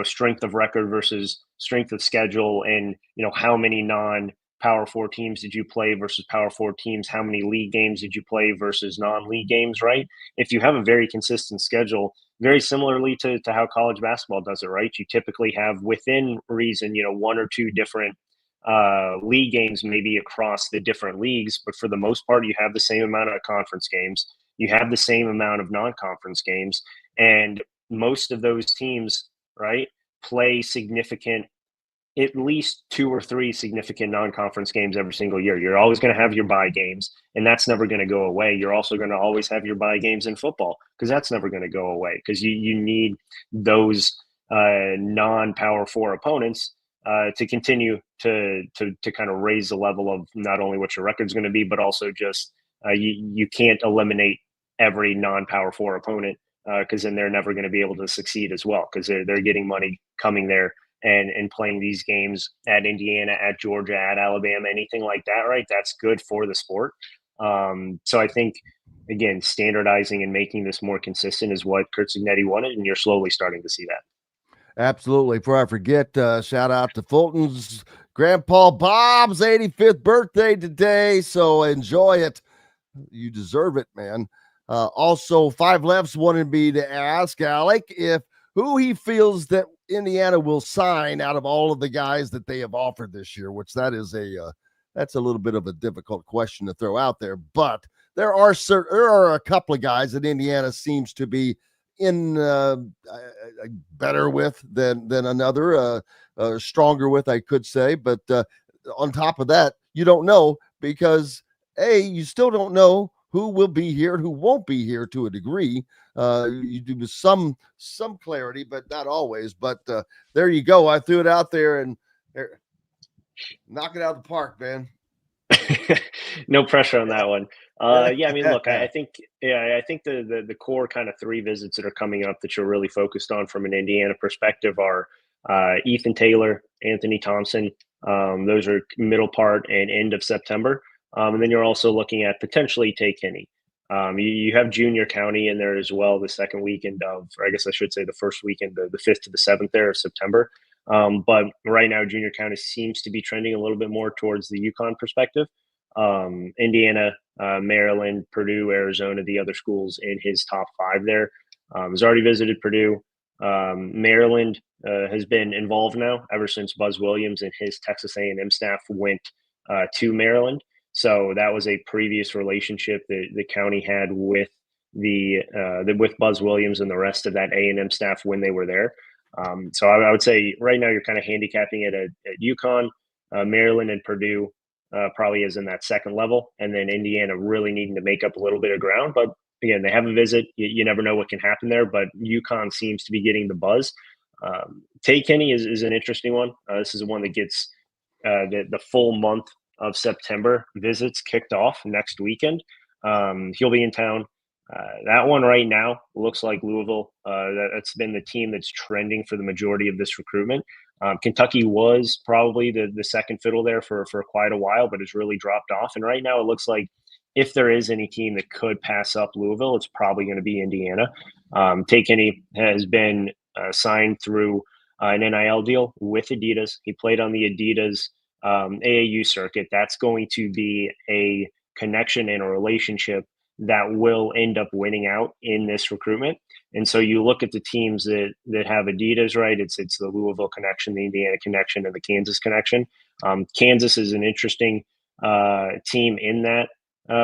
strength of record versus strength of schedule and, how many non-Power 4 teams did you play versus Power 4 teams? How many league games did you play versus non-league games, right? If you have a very consistent schedule, very similarly to how college basketball does it, right? You typically have within reason, 1 or 2 different league games maybe across the different leagues, but for the most part, you have the same amount of conference games. You have the same amount of non-conference games, and most of those teams, right, play significant, at least 2 or 3 significant non-conference games every single year. You're always going to have your bye games, and that's never going to go away. You're also going to always have your bye games in football because that's never going to go away because you need those non-Power 4 opponents to continue to kind of raise the level of not only what your record's going to be, but also just you can't eliminate every non-Power 4 opponent because then they're never going to be able to succeed as well because they're getting money coming there and playing these games at Indiana, at Georgia, at Alabama, anything like that, right? That's good for the sport. So I think, again, standardizing and making this more consistent is what Curt Cignetti wanted, and you're slowly starting to see that. Absolutely. Before I forget, shout out to Fulton's Grandpa Bob's 85th birthday today, so enjoy it. You deserve it, man. Also, Five Lefts wanted me to ask Alec if who he feels that Indiana will sign out of all of the guys that they have offered this year, which that is that's a little bit of a difficult question to throw out there. But there are a couple of guys that Indiana seems to be in better with than another, stronger with, I could say. But on top of that, you don't know because you still don't know who will be here and who won't be here to a degree. You do with some clarity, but not always. But there you go. I threw it out there and knock it out of the park, man. No pressure on that one. Yeah, I mean, look, I think the core kind of 3 visits that are coming up that you're really focused on from an Indiana perspective are Ethan Taylor, Anthony Thompson. Those are middle part and end of September. And then you're also looking at potentially Tay Kinney. You have Junior County in there as well, the second weekend of, or I guess I should say the first weekend, the 5th to the 7th there of September. But right now, Junior County seems to be trending a little bit more towards the UConn perspective. Indiana, Maryland, Purdue, Arizona, the other schools in his top 5 there. Has already visited Purdue. Maryland has been involved now ever since Buzz Williams and his Texas A&M staff went to Maryland. So that was a previous relationship that the county had with with Buzz Williams and the rest of that A&M staff when they were there. So I would say right now you're kind of handicapping it at UConn, Maryland, and Purdue probably is in that second level, and then Indiana really needing to make up a little bit of ground. But again, they have a visit. You never know what can happen there, but UConn seems to be getting the buzz. Tate Kenny is an interesting one. This is one that gets the full month of September visits kicked off next weekend. He'll be in town. That one right now looks like Louisville. That's been the team that's trending for the majority of this recruitment. Kentucky was probably the second fiddle there for quite a while, but has really dropped off. And right now it looks like if there is any team that could pass up Louisville, it's probably going to be Indiana. Tate Kenny has been signed through an NIL deal with Adidas. He played on the Adidas AAU circuit. That's going to be a connection and a relationship that will end up winning out in this recruitment. And so you look at the teams that have Adidas, right? It's the Louisville connection, the Indiana connection, and the Kansas connection. Kansas is an interesting team in that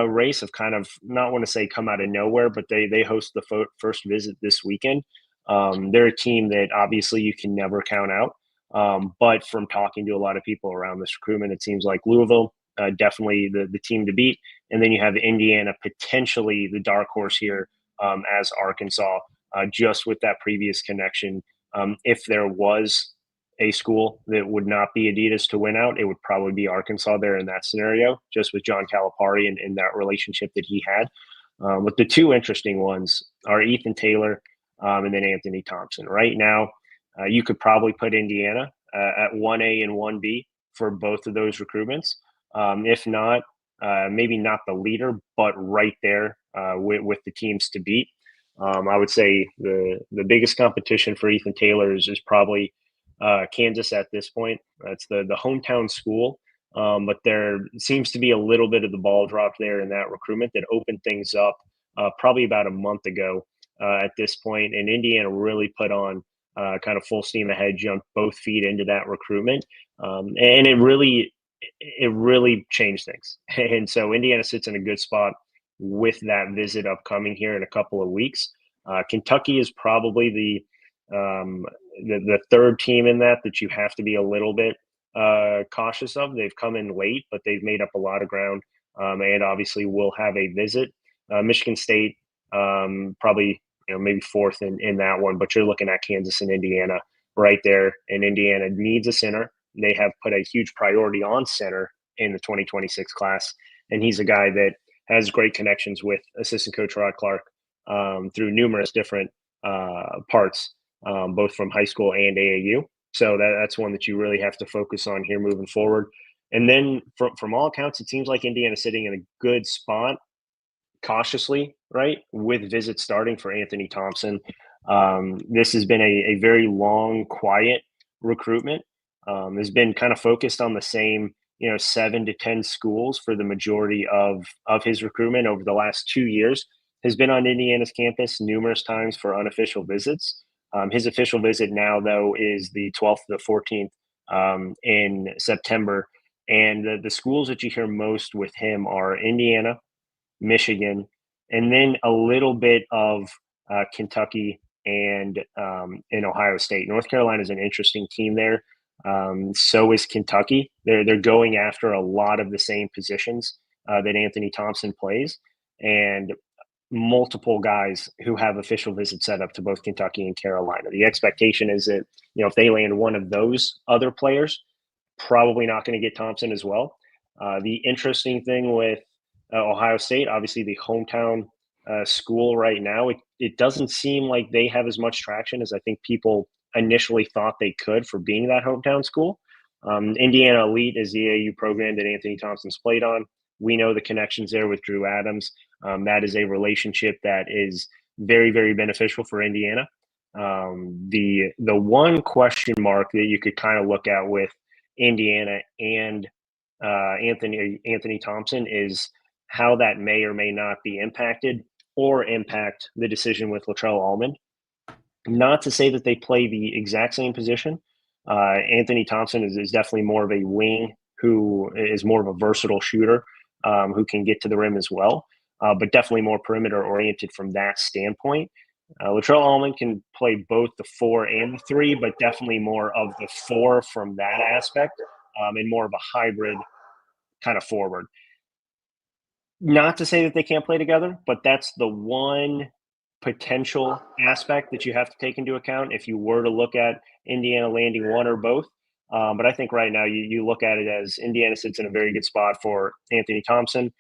race of kind of, not want to say come out of nowhere, but they host the first visit this weekend. They're a team that obviously you can never count out. But from talking to a lot of people around this recruitment, it seems like Louisville, definitely the team to beat. And then you have Indiana, potentially the dark horse here as Arkansas, just with that previous connection. If there was a school that would not be Adidas to win out, it would probably be Arkansas there in that scenario, just with John Calipari and that relationship that he had. But the two interesting ones are Ethan Taylor and then Anthony Thompson. Right now, you could probably put Indiana at 1A and 1B for both of those recruitments. If not, maybe not the leader, but right there with the teams to beat. I would say the biggest competition for Ethan Taylor is probably Kansas at this point. That's the hometown school. But there seems to be a little bit of the ball drop there in that recruitment that opened things up probably about a month ago at this point. And Indiana really put on kind of full steam ahead, jumped both feet into that recruitment. And it really changed things. And so Indiana sits in a good spot with that visit upcoming here in a couple of weeks. Kentucky is probably the third team in that you have to be a little bit cautious of. They've come in late, but they've made up a lot of ground, and obviously will have a visit. Michigan State, probably maybe fourth in that one, but you're looking at Kansas and Indiana right there, and Indiana needs a center. They have put a huge priority on center in the 2026 class, and he's a guy that has great connections with assistant coach Rod Clark through numerous different parts, both from high school and AAU. So that's one that you really have to focus on here moving forward. And then from all accounts, it seems like Indiana's sitting in a good spot, cautiously, right, with visits starting for Anthony Thompson. This has been a very long, quiet recruitment. Has been kind of focused on the same, 7 to 10 schools for the majority of his recruitment over the last 2 years. Has been on Indiana's campus numerous times for unofficial visits. His official visit now, though, is the 12th to the 14th in September. And the schools that you hear most with him are Indiana, Michigan, and then a little bit of Kentucky and Ohio State. North Carolina is an interesting team there. So is Kentucky. They're going after a lot of the same positions that Anthony Thompson plays, and multiple guys who have official visits set up to both Kentucky and Carolina. The expectation is that, if they land one of those other players, probably not going to get Thompson as well. The interesting thing with Ohio State, obviously the hometown school right now, it doesn't seem like they have as much traction as I think people initially thought they could for being that hometown school. Indiana Elite is the AAU program that Anthony Thompson's played on. We know the connections there with Drew Adams. That is a relationship that is very, very beneficial for Indiana. The one question mark that you could kind of look at with Indiana and Anthony Thompson is how that may or may not be impacted or impact the decision with Latrell Allman. Not to say that they play the exact same position. Anthony Thompson is definitely more of a wing who is more of a versatile shooter who can get to the rim as well, but definitely more perimeter oriented from that standpoint. Latrell Allman can play both the 4 and the 3, but definitely more of the 4 from that aspect and more of a hybrid kind of forward. Not to say that they can't play together, but that's the one potential aspect that you have to take into account if you were to look at Indiana landing one or both. But I think right now you look at it as Indiana sits in a very good spot for Anthony Thompson,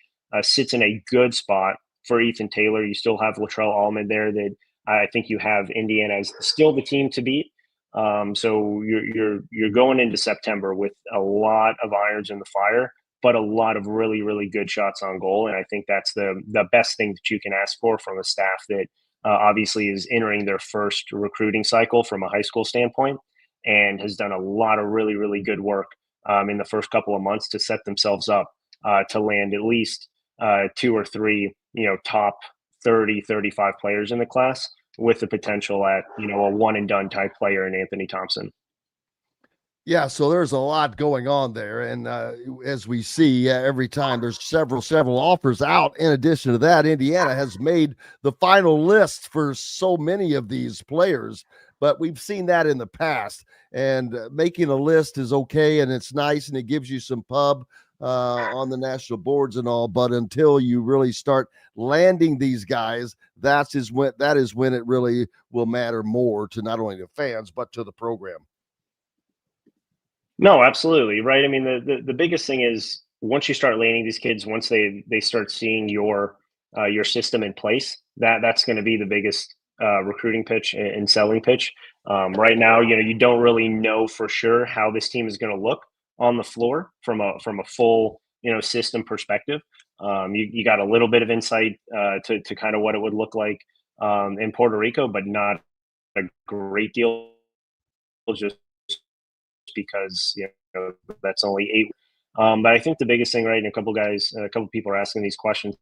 sits in a good spot for Ethan Taylor. You still have Latrell Allman there that I think you have Indiana as still the team to beat. So you're going into September with a lot of irons in the fire, but a lot of really, really good shots on goal. And I think that's the best thing that you can ask for from a staff that obviously is entering their first recruiting cycle from a high school standpoint and has done a lot of really, really good work in the first couple of months to set themselves up to land at least 2 or 3, top 30, 35 players in the class with the potential at, a one and done type player in Anthony Thompson. Yeah, so there's a lot going on there, and as we see every time, there's several offers out. In addition to that, Indiana has made the final list for so many of these players, but we've seen that in the past. And making a list is okay, and it's nice, and it gives you some pub on the national boards and all. But until you really start landing these guys, that is when it really will matter more to not only the fans but to the program. No, absolutely. Right. I mean, the biggest thing is once you start landing these kids, once they start seeing your system in place, that's going to be the biggest recruiting pitch and selling pitch. Right now, you don't really know for sure how this team is going to look on the floor from a full, system perspective. You got a little bit of insight to kind of what it would look like in Puerto Rico, but not a great deal just because that's only 8. But I think the biggest thing, right, and a couple people are asking these questions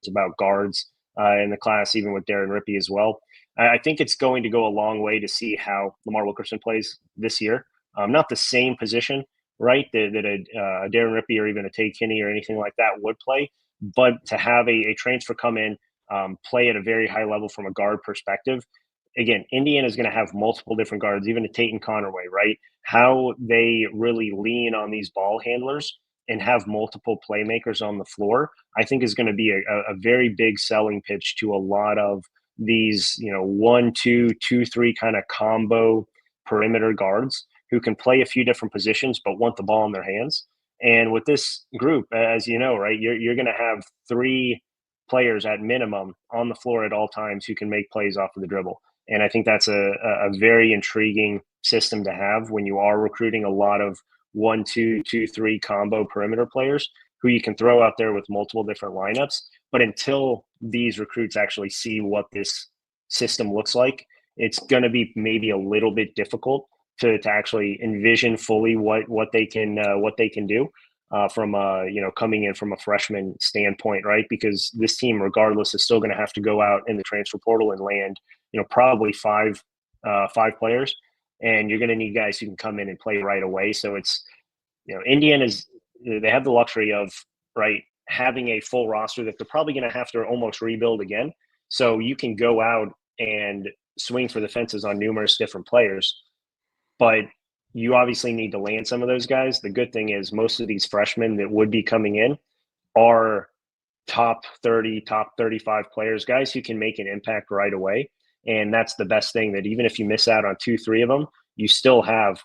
about guards in the class, even with Darren Rippey as well. I think it's going to go a long way to see how Lamar Wilkerson plays this year. Not the same position, right, that a Darren Rippey or even a Tay Kinney or anything like that would play, but to have a transfer come in, play at a very high level from a guard perspective. Again, Indiana is going to have multiple different guards, even a Tate Connerway, right? How they really lean on these ball handlers and have multiple playmakers on the floor, I think is going to be a very big selling pitch to a lot of these, 1, 2, 2, 3 kind of combo perimeter guards who can play a few different positions but want the ball in their hands. And with this group, as you know, right, you're going to have 3 players at minimum on the floor at all times who can make plays off of the dribble. And I think that's a very intriguing system to have when you are recruiting a lot of 1, 2, 2, 3 combo perimeter players who you can throw out there with multiple different lineups. But until these recruits actually see what this system looks like, it's going to be maybe a little bit difficult to actually envision fully what they can do from coming in from a freshman standpoint, right? Because this team, regardless, is still going to have to go out in the transfer portal and land probably 5 players, and you're going to need guys who can come in and play right away. So it's, Indiana's, they have the luxury of, right, having a full roster that they're probably going to have to almost rebuild again. So you can go out and swing for the fences on numerous different players, but you obviously need to land some of those guys. The good thing is most of these freshmen that would be coming in are top 30, top 35 players, guys who can make an impact right away. And that's the best thing, that even if you miss out on 2, 3 of them, you still have,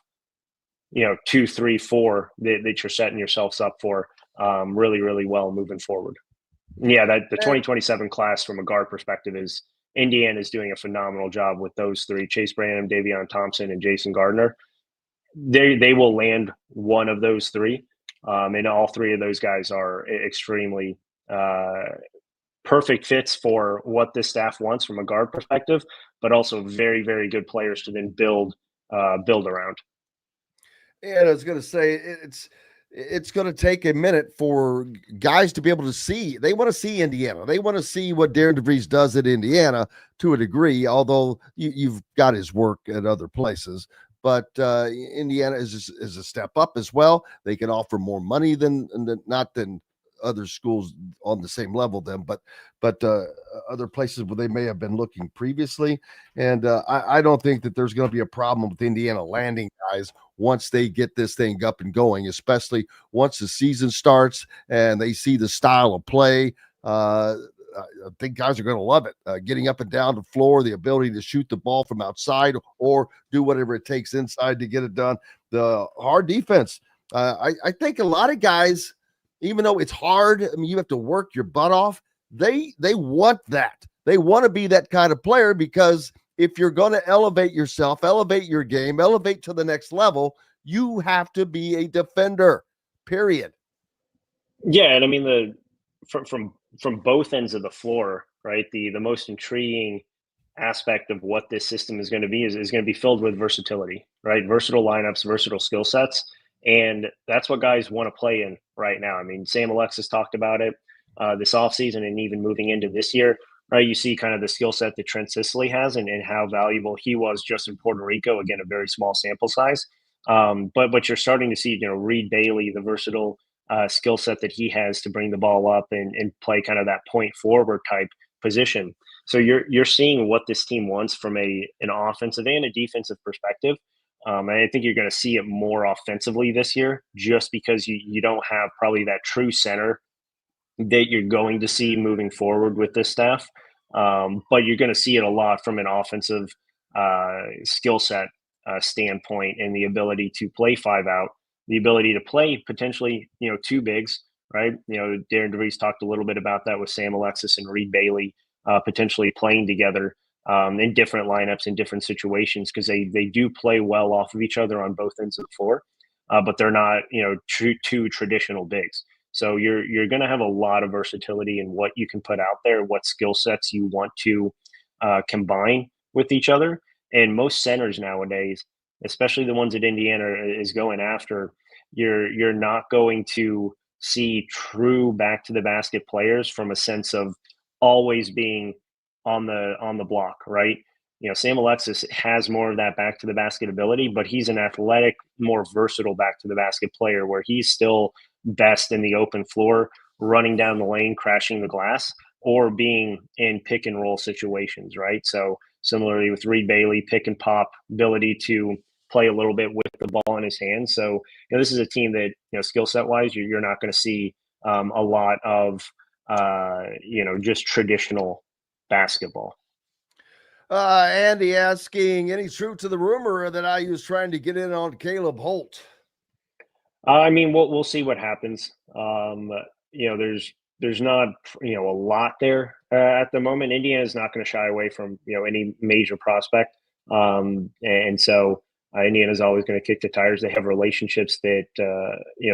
2, 3, 4 that you're setting yourselves up for really, really well moving forward. And yeah, that the 2027 class from a guard perspective is Indiana is doing a phenomenal job with those 3, Chase Branham, Davion Thompson, and Jason Gardner. They will land one of those 3. And all 3 of those guys are extremely perfect fits for what this staff wants from a guard perspective, but also very, very good players to then build around. And I was going to say, it's going to take a minute for guys to be able to see. They want to see Indiana. They want to see what Darren DeVries does at Indiana to a degree, although you've got his work at other places. But Indiana is a step up as well. They can offer more money than other schools on the same level then, but other places where they may have been looking previously. And I don't think that there's going to be a problem with Indiana landing guys once they get this thing up and going, especially once the season starts and they see the style of play. I think guys are going to love it. Getting up and down the floor, the ability to shoot the ball from outside or do whatever it takes inside to get it done. The hard defense. I think a lot of guys, even though it's hard, I mean, you have to work your butt off. They want that. They want to be that kind of player, because if you're going to elevate yourself, elevate your game, elevate to the next level, you have to be a defender, period. Yeah, and I mean, from both ends of the floor, right? The most intriguing aspect of what this system is going to be is going to be filled with versatility, right? Versatile lineups, versatile skill sets. And that's what guys want to play in right now. I mean, Sam Alexis talked about it this offseason and even moving into this year, right? You see kind of the skill set that Trent Sicily has and how valuable he was just in Puerto Rico. Again, a very small sample size. But you're starting to see, Reed Bailey, the versatile skill set that he has to bring the ball up and play kind of that point forward type position. So you're seeing what this team wants from an offensive and a defensive perspective. And I think you're going to see it more offensively this year, just because you don't have probably that true center that you're going to see moving forward with this staff. But you're going to see it a lot from an offensive skill set standpoint, and the ability to play 5 out, the ability to play potentially, 2 bigs, right? Darren DeVries talked a little bit about that with Sam Alexis and Reed Bailey potentially playing together in different lineups in different situations, because they do play well off of each other on both ends of the floor, but they're not, two traditional bigs. So you're going to have a lot of versatility in what you can put out there, what skill sets you want to combine with each other. And most centers nowadays, especially the ones that Indiana is going after, you're not going to see true back to the basket players from a sense of always being on the block, right? Sam Alexis has more of that back to the basket ability, but he's an athletic, more versatile back to the basket player, where he's still best in the open floor, running down the lane, crashing the glass, or being in pick and roll situations, right? So similarly with Reed Bailey, pick and pop ability to play a little bit with the ball in his hands. So this is a team that, skill set wise, you're not going to see a lot of just traditional basketball. Andy asking, any truth to the rumor that I was trying to get in on Caleb Holt? I mean, we'll see what happens. There's not a lot there at the moment. Indiana's not going to shy away from any major prospect, and so Indiana's always going to kick the tires. They have relationships that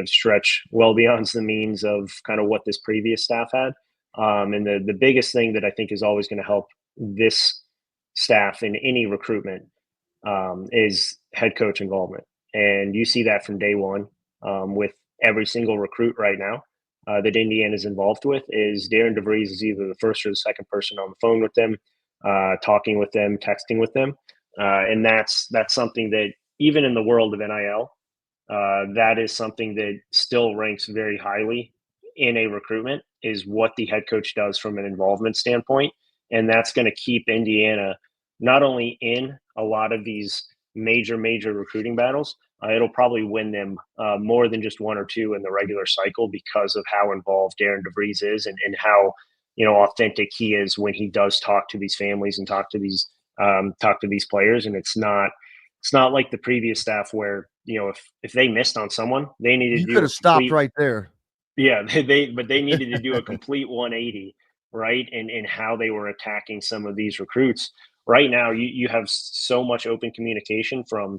stretch well beyond the means of kind of what this previous staff had. And the biggest thing that I think is always going to help this staff in any recruitment is head coach involvement. And you see that from day one with every single recruit right now that Indiana is involved with. Is Darren DeVries is either the first or the second person on the phone with them, talking with them, texting with them. And that's something that even in the world of NIL, that is something that still ranks very highly in a recruitment, is what the head coach does from an involvement standpoint. And that's going to keep Indiana not only in a lot of these major recruiting battles, it'll probably win them more than just 1 or 2 in the regular cycle, because of how involved Darren DeVries is and how authentic he is when he does talk to these families and talk to these players. And it's not like the previous staff where if they missed on someone, they needed to could have stopped right there. Yeah, they needed to do a complete 180, right? And how they were attacking some of these recruits. Right now, you have so much open communication from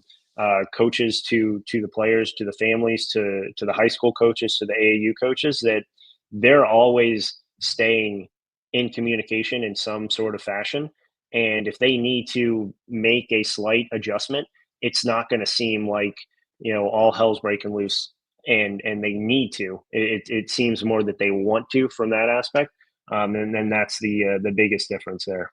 coaches to the players, to the families, to the high school coaches, to the AAU coaches, that they're always staying in communication in some sort of fashion. And if they need to make a slight adjustment, it's not going to seem like, all hell's breaking loose and they need to. It seems more that they want to from that aspect. And then that's the biggest difference there.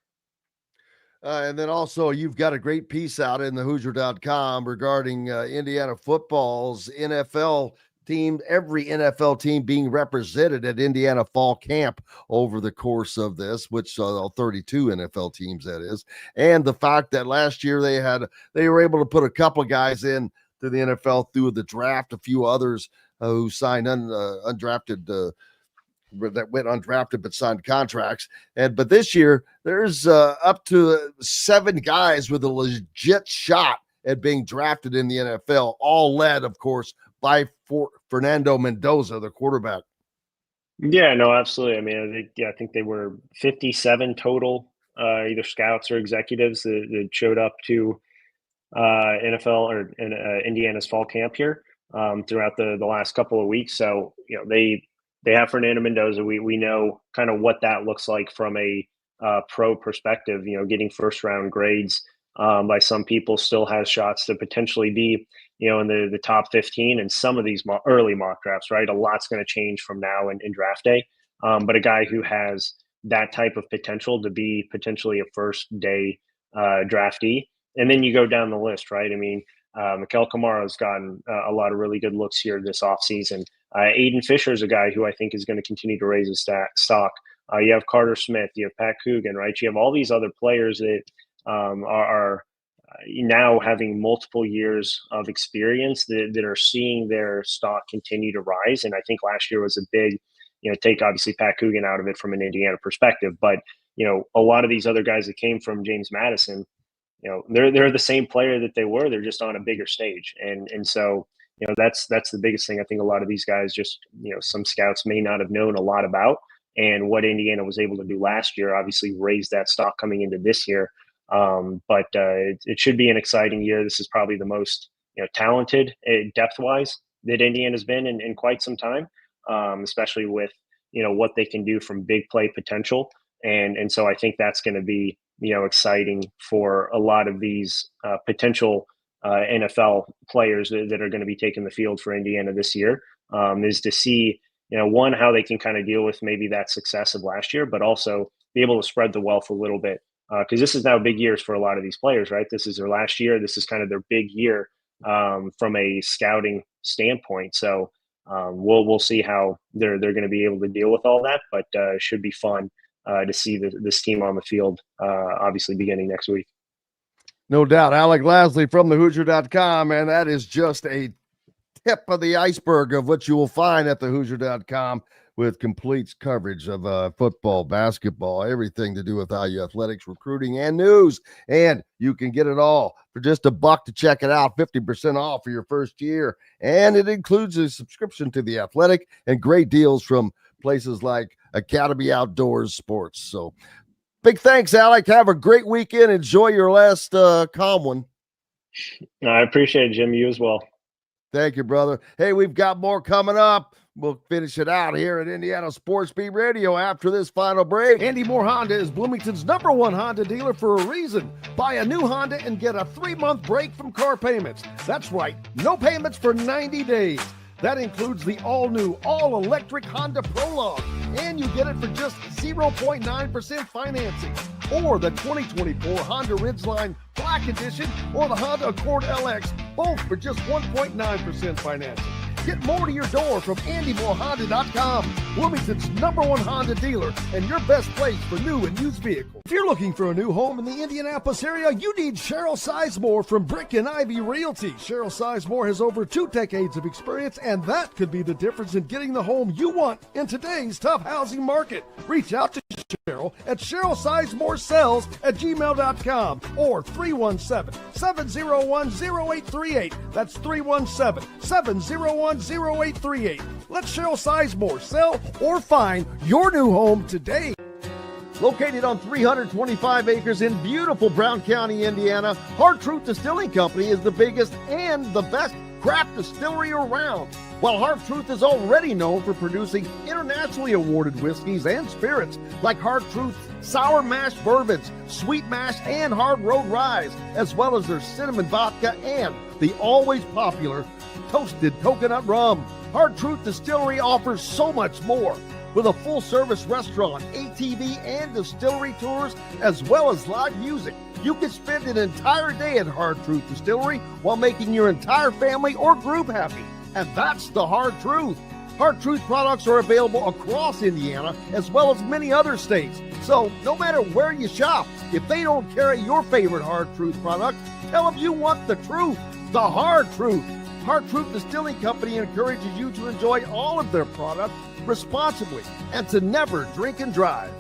And then also you've got a great piece out in the Hoosier.com regarding Indiana football's NFL team, every NFL team being represented at Indiana Fall Camp over the course of this, which 32 NFL teams that is. And the fact that last year they were able to put a couple of guys in to the NFL through the draft, a few others who signed undrafted that went undrafted but signed contracts. But this year there's up to 7 guys with a legit shot at being drafted in the NFL, all led, of course, by Fernando Mendoza, the quarterback. Yeah, no, absolutely. I mean, I think they were 57 total, either scouts or executives that showed up to NFL or Indiana's fall camp here throughout the last couple of weeks. So, they have Fernando Mendoza. We know kind of what that looks like from a pro perspective. Getting first round grades by some people still has shots to potentially be, in the top 15 and some of these early mock drafts, right? A lot's going to change from now in draft day. But a guy who has that type of potential to be potentially a first day draftee. And then you go down the list, right? I mean, Mikel Camaro's gotten a lot of really good looks here this offseason. Aiden Fisher is a guy who I think is going to continue to raise his stock. You have Carter Smith, you have Pat Coogan, right? You have all these other players that are now having multiple years of experience that are seeing their stock continue to rise. And I think last year was a big, take obviously Pat Coogan out of it from an Indiana perspective. But, a lot of these other guys that came from James Madison, they're the same player that they were. They're just on a bigger stage. And so, that's the biggest thing. I think a lot of these guys just, some scouts may not have known a lot about. And what Indiana was able to do last year obviously raised that stock coming into this year. But it should be an exciting year. This is probably the most talented depth-wise that Indiana's been in quite some time, especially with what they can do from big play potential. And so I think that's going to be exciting for a lot of these potential NFL players that are going to be taking the field for Indiana this year, is to see one, how they can kind of deal with maybe that success of last year, but also be able to spread the wealth a little bit. Because this is now big years for a lot of these players, right? This is their last year. This is kind of their big year from a scouting standpoint. So we'll see how they're going to be able to deal with all that. But it should be fun to see this team on the field, obviously beginning next week. No doubt. Alec Lasley from the Hoosier.com, and that is just a tip of the iceberg of what you will find at the Hoosier.com, with complete coverage of football, basketball, everything to do with IU athletics, recruiting, and news. And you can get it all for just $1 to check it out, 50% off for your first year. And it includes a subscription to The Athletic and great deals from places like Academy Outdoors Sports. So big thanks, Alec. Have a great weekend. Enjoy your last calm one. I appreciate it, Jim. You as well. Thank you, brother. Hey, we've got more coming up. We'll finish it out here at Indiana Sports Beat Radio after this final break. Andy Moore Honda is Bloomington's #1 Honda dealer for a reason. Buy a new Honda and get a 3-month break from car payments. That's right, no payments for 90 days. That includes the all-new, all-electric Honda Prologue, and you get it for just 0.9% financing. Or the 2024 Honda Ridgeline Black Edition or the Honda Accord LX, both for just 1.9% financing. Get more to your door from AndyMooreHonda.com, Bloomington's #1 Honda dealer and your best place for new and used vehicles. If you're looking for a new home in the Indianapolis area, you need Cheryl Sizemore from Brick and Ivy Realty. Cheryl Sizemore has over 2 decades of experience, and that could be the difference in getting the home you want in today's tough housing market. Reach out to Cheryl at CherylSizemore@gmail.com or 317-701-0838. That's 317-701-0838. Let Cheryl Sizemore sell or find your new home today. Located on 325 acres in beautiful Brown County, Indiana, Hard Truth Distilling Company is the biggest and the best craft distillery around. While Hard Truth is already known for producing internationally awarded whiskeys and spirits like Hard Truth Sour Mash Bourbons, Sweet Mash, and Hard Road Rye, as well as their cinnamon vodka and the always popular Toasted Coconut Rum. Hard Truth Distillery offers so much more. With a full-service restaurant, ATV, and distillery tours, as well as live music, you can spend an entire day at Hard Truth Distillery while making your entire family or group happy. And that's the Hard Truth. Hard Truth products are available across Indiana, as well as many other states. So, no matter where you shop, if they don't carry your favorite Hard Truth product, tell them you want the truth, the Hard Truth. Hard Truth Distilling Company encourages you to enjoy all of their products responsibly and to never drink and drive.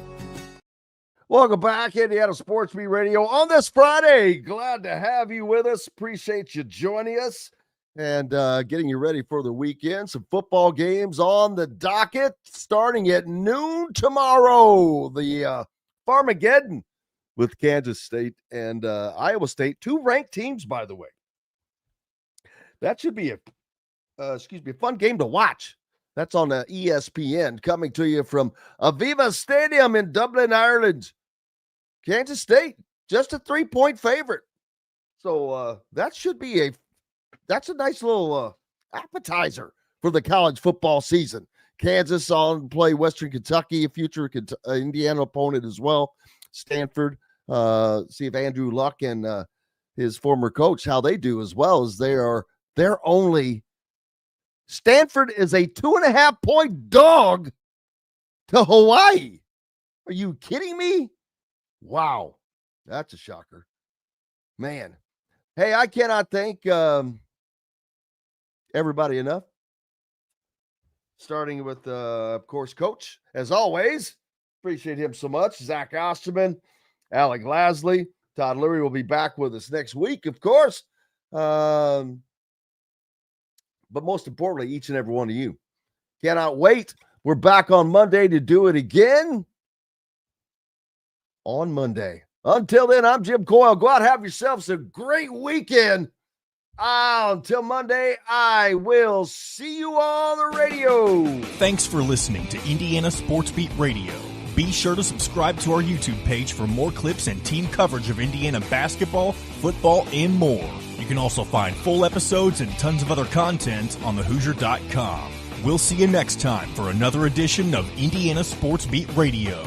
Welcome back, Indiana Sports Beat Radio on this Friday. Glad to have you with us. Appreciate you joining us and getting you ready for the weekend. Some football games on the docket starting at noon tomorrow. The Farmageddon with Kansas State and Iowa State, two ranked teams, by the way. That should be a fun game to watch. That's on ESPN, coming to you from Aviva Stadium in Dublin, Ireland. Kansas State, just a 3-point favorite. So that's a nice little appetizer for the college football season. Kansas on play Western Kentucky, a future Indiana opponent as well. Stanford, see if Andrew Luck and his former coach, how they do as well, as Stanford is a 2.5-point dog to Hawaii. Are you kidding me? Wow. That's a shocker. Man. Hey, I cannot thank everybody enough. Starting with, of course, Coach, as always. Appreciate him so much. Zach Osterman, Alec Lasley, Todd Leary will be back with us next week, of course. But most importantly, each and every one of you. Cannot wait. We're back on Monday to do it again on Monday. Until then, I'm Jim Coyle. Go out and have yourselves a great weekend. Until Monday, I will see you on the radio. Thanks for listening to Indiana Sports Beat Radio. Be sure to subscribe to our YouTube page for more clips and team coverage of Indiana basketball, football, and more. You can also find full episodes and tons of other content on thehoosier.com. We'll see you next time for another edition of Indiana Sports Beat Radio.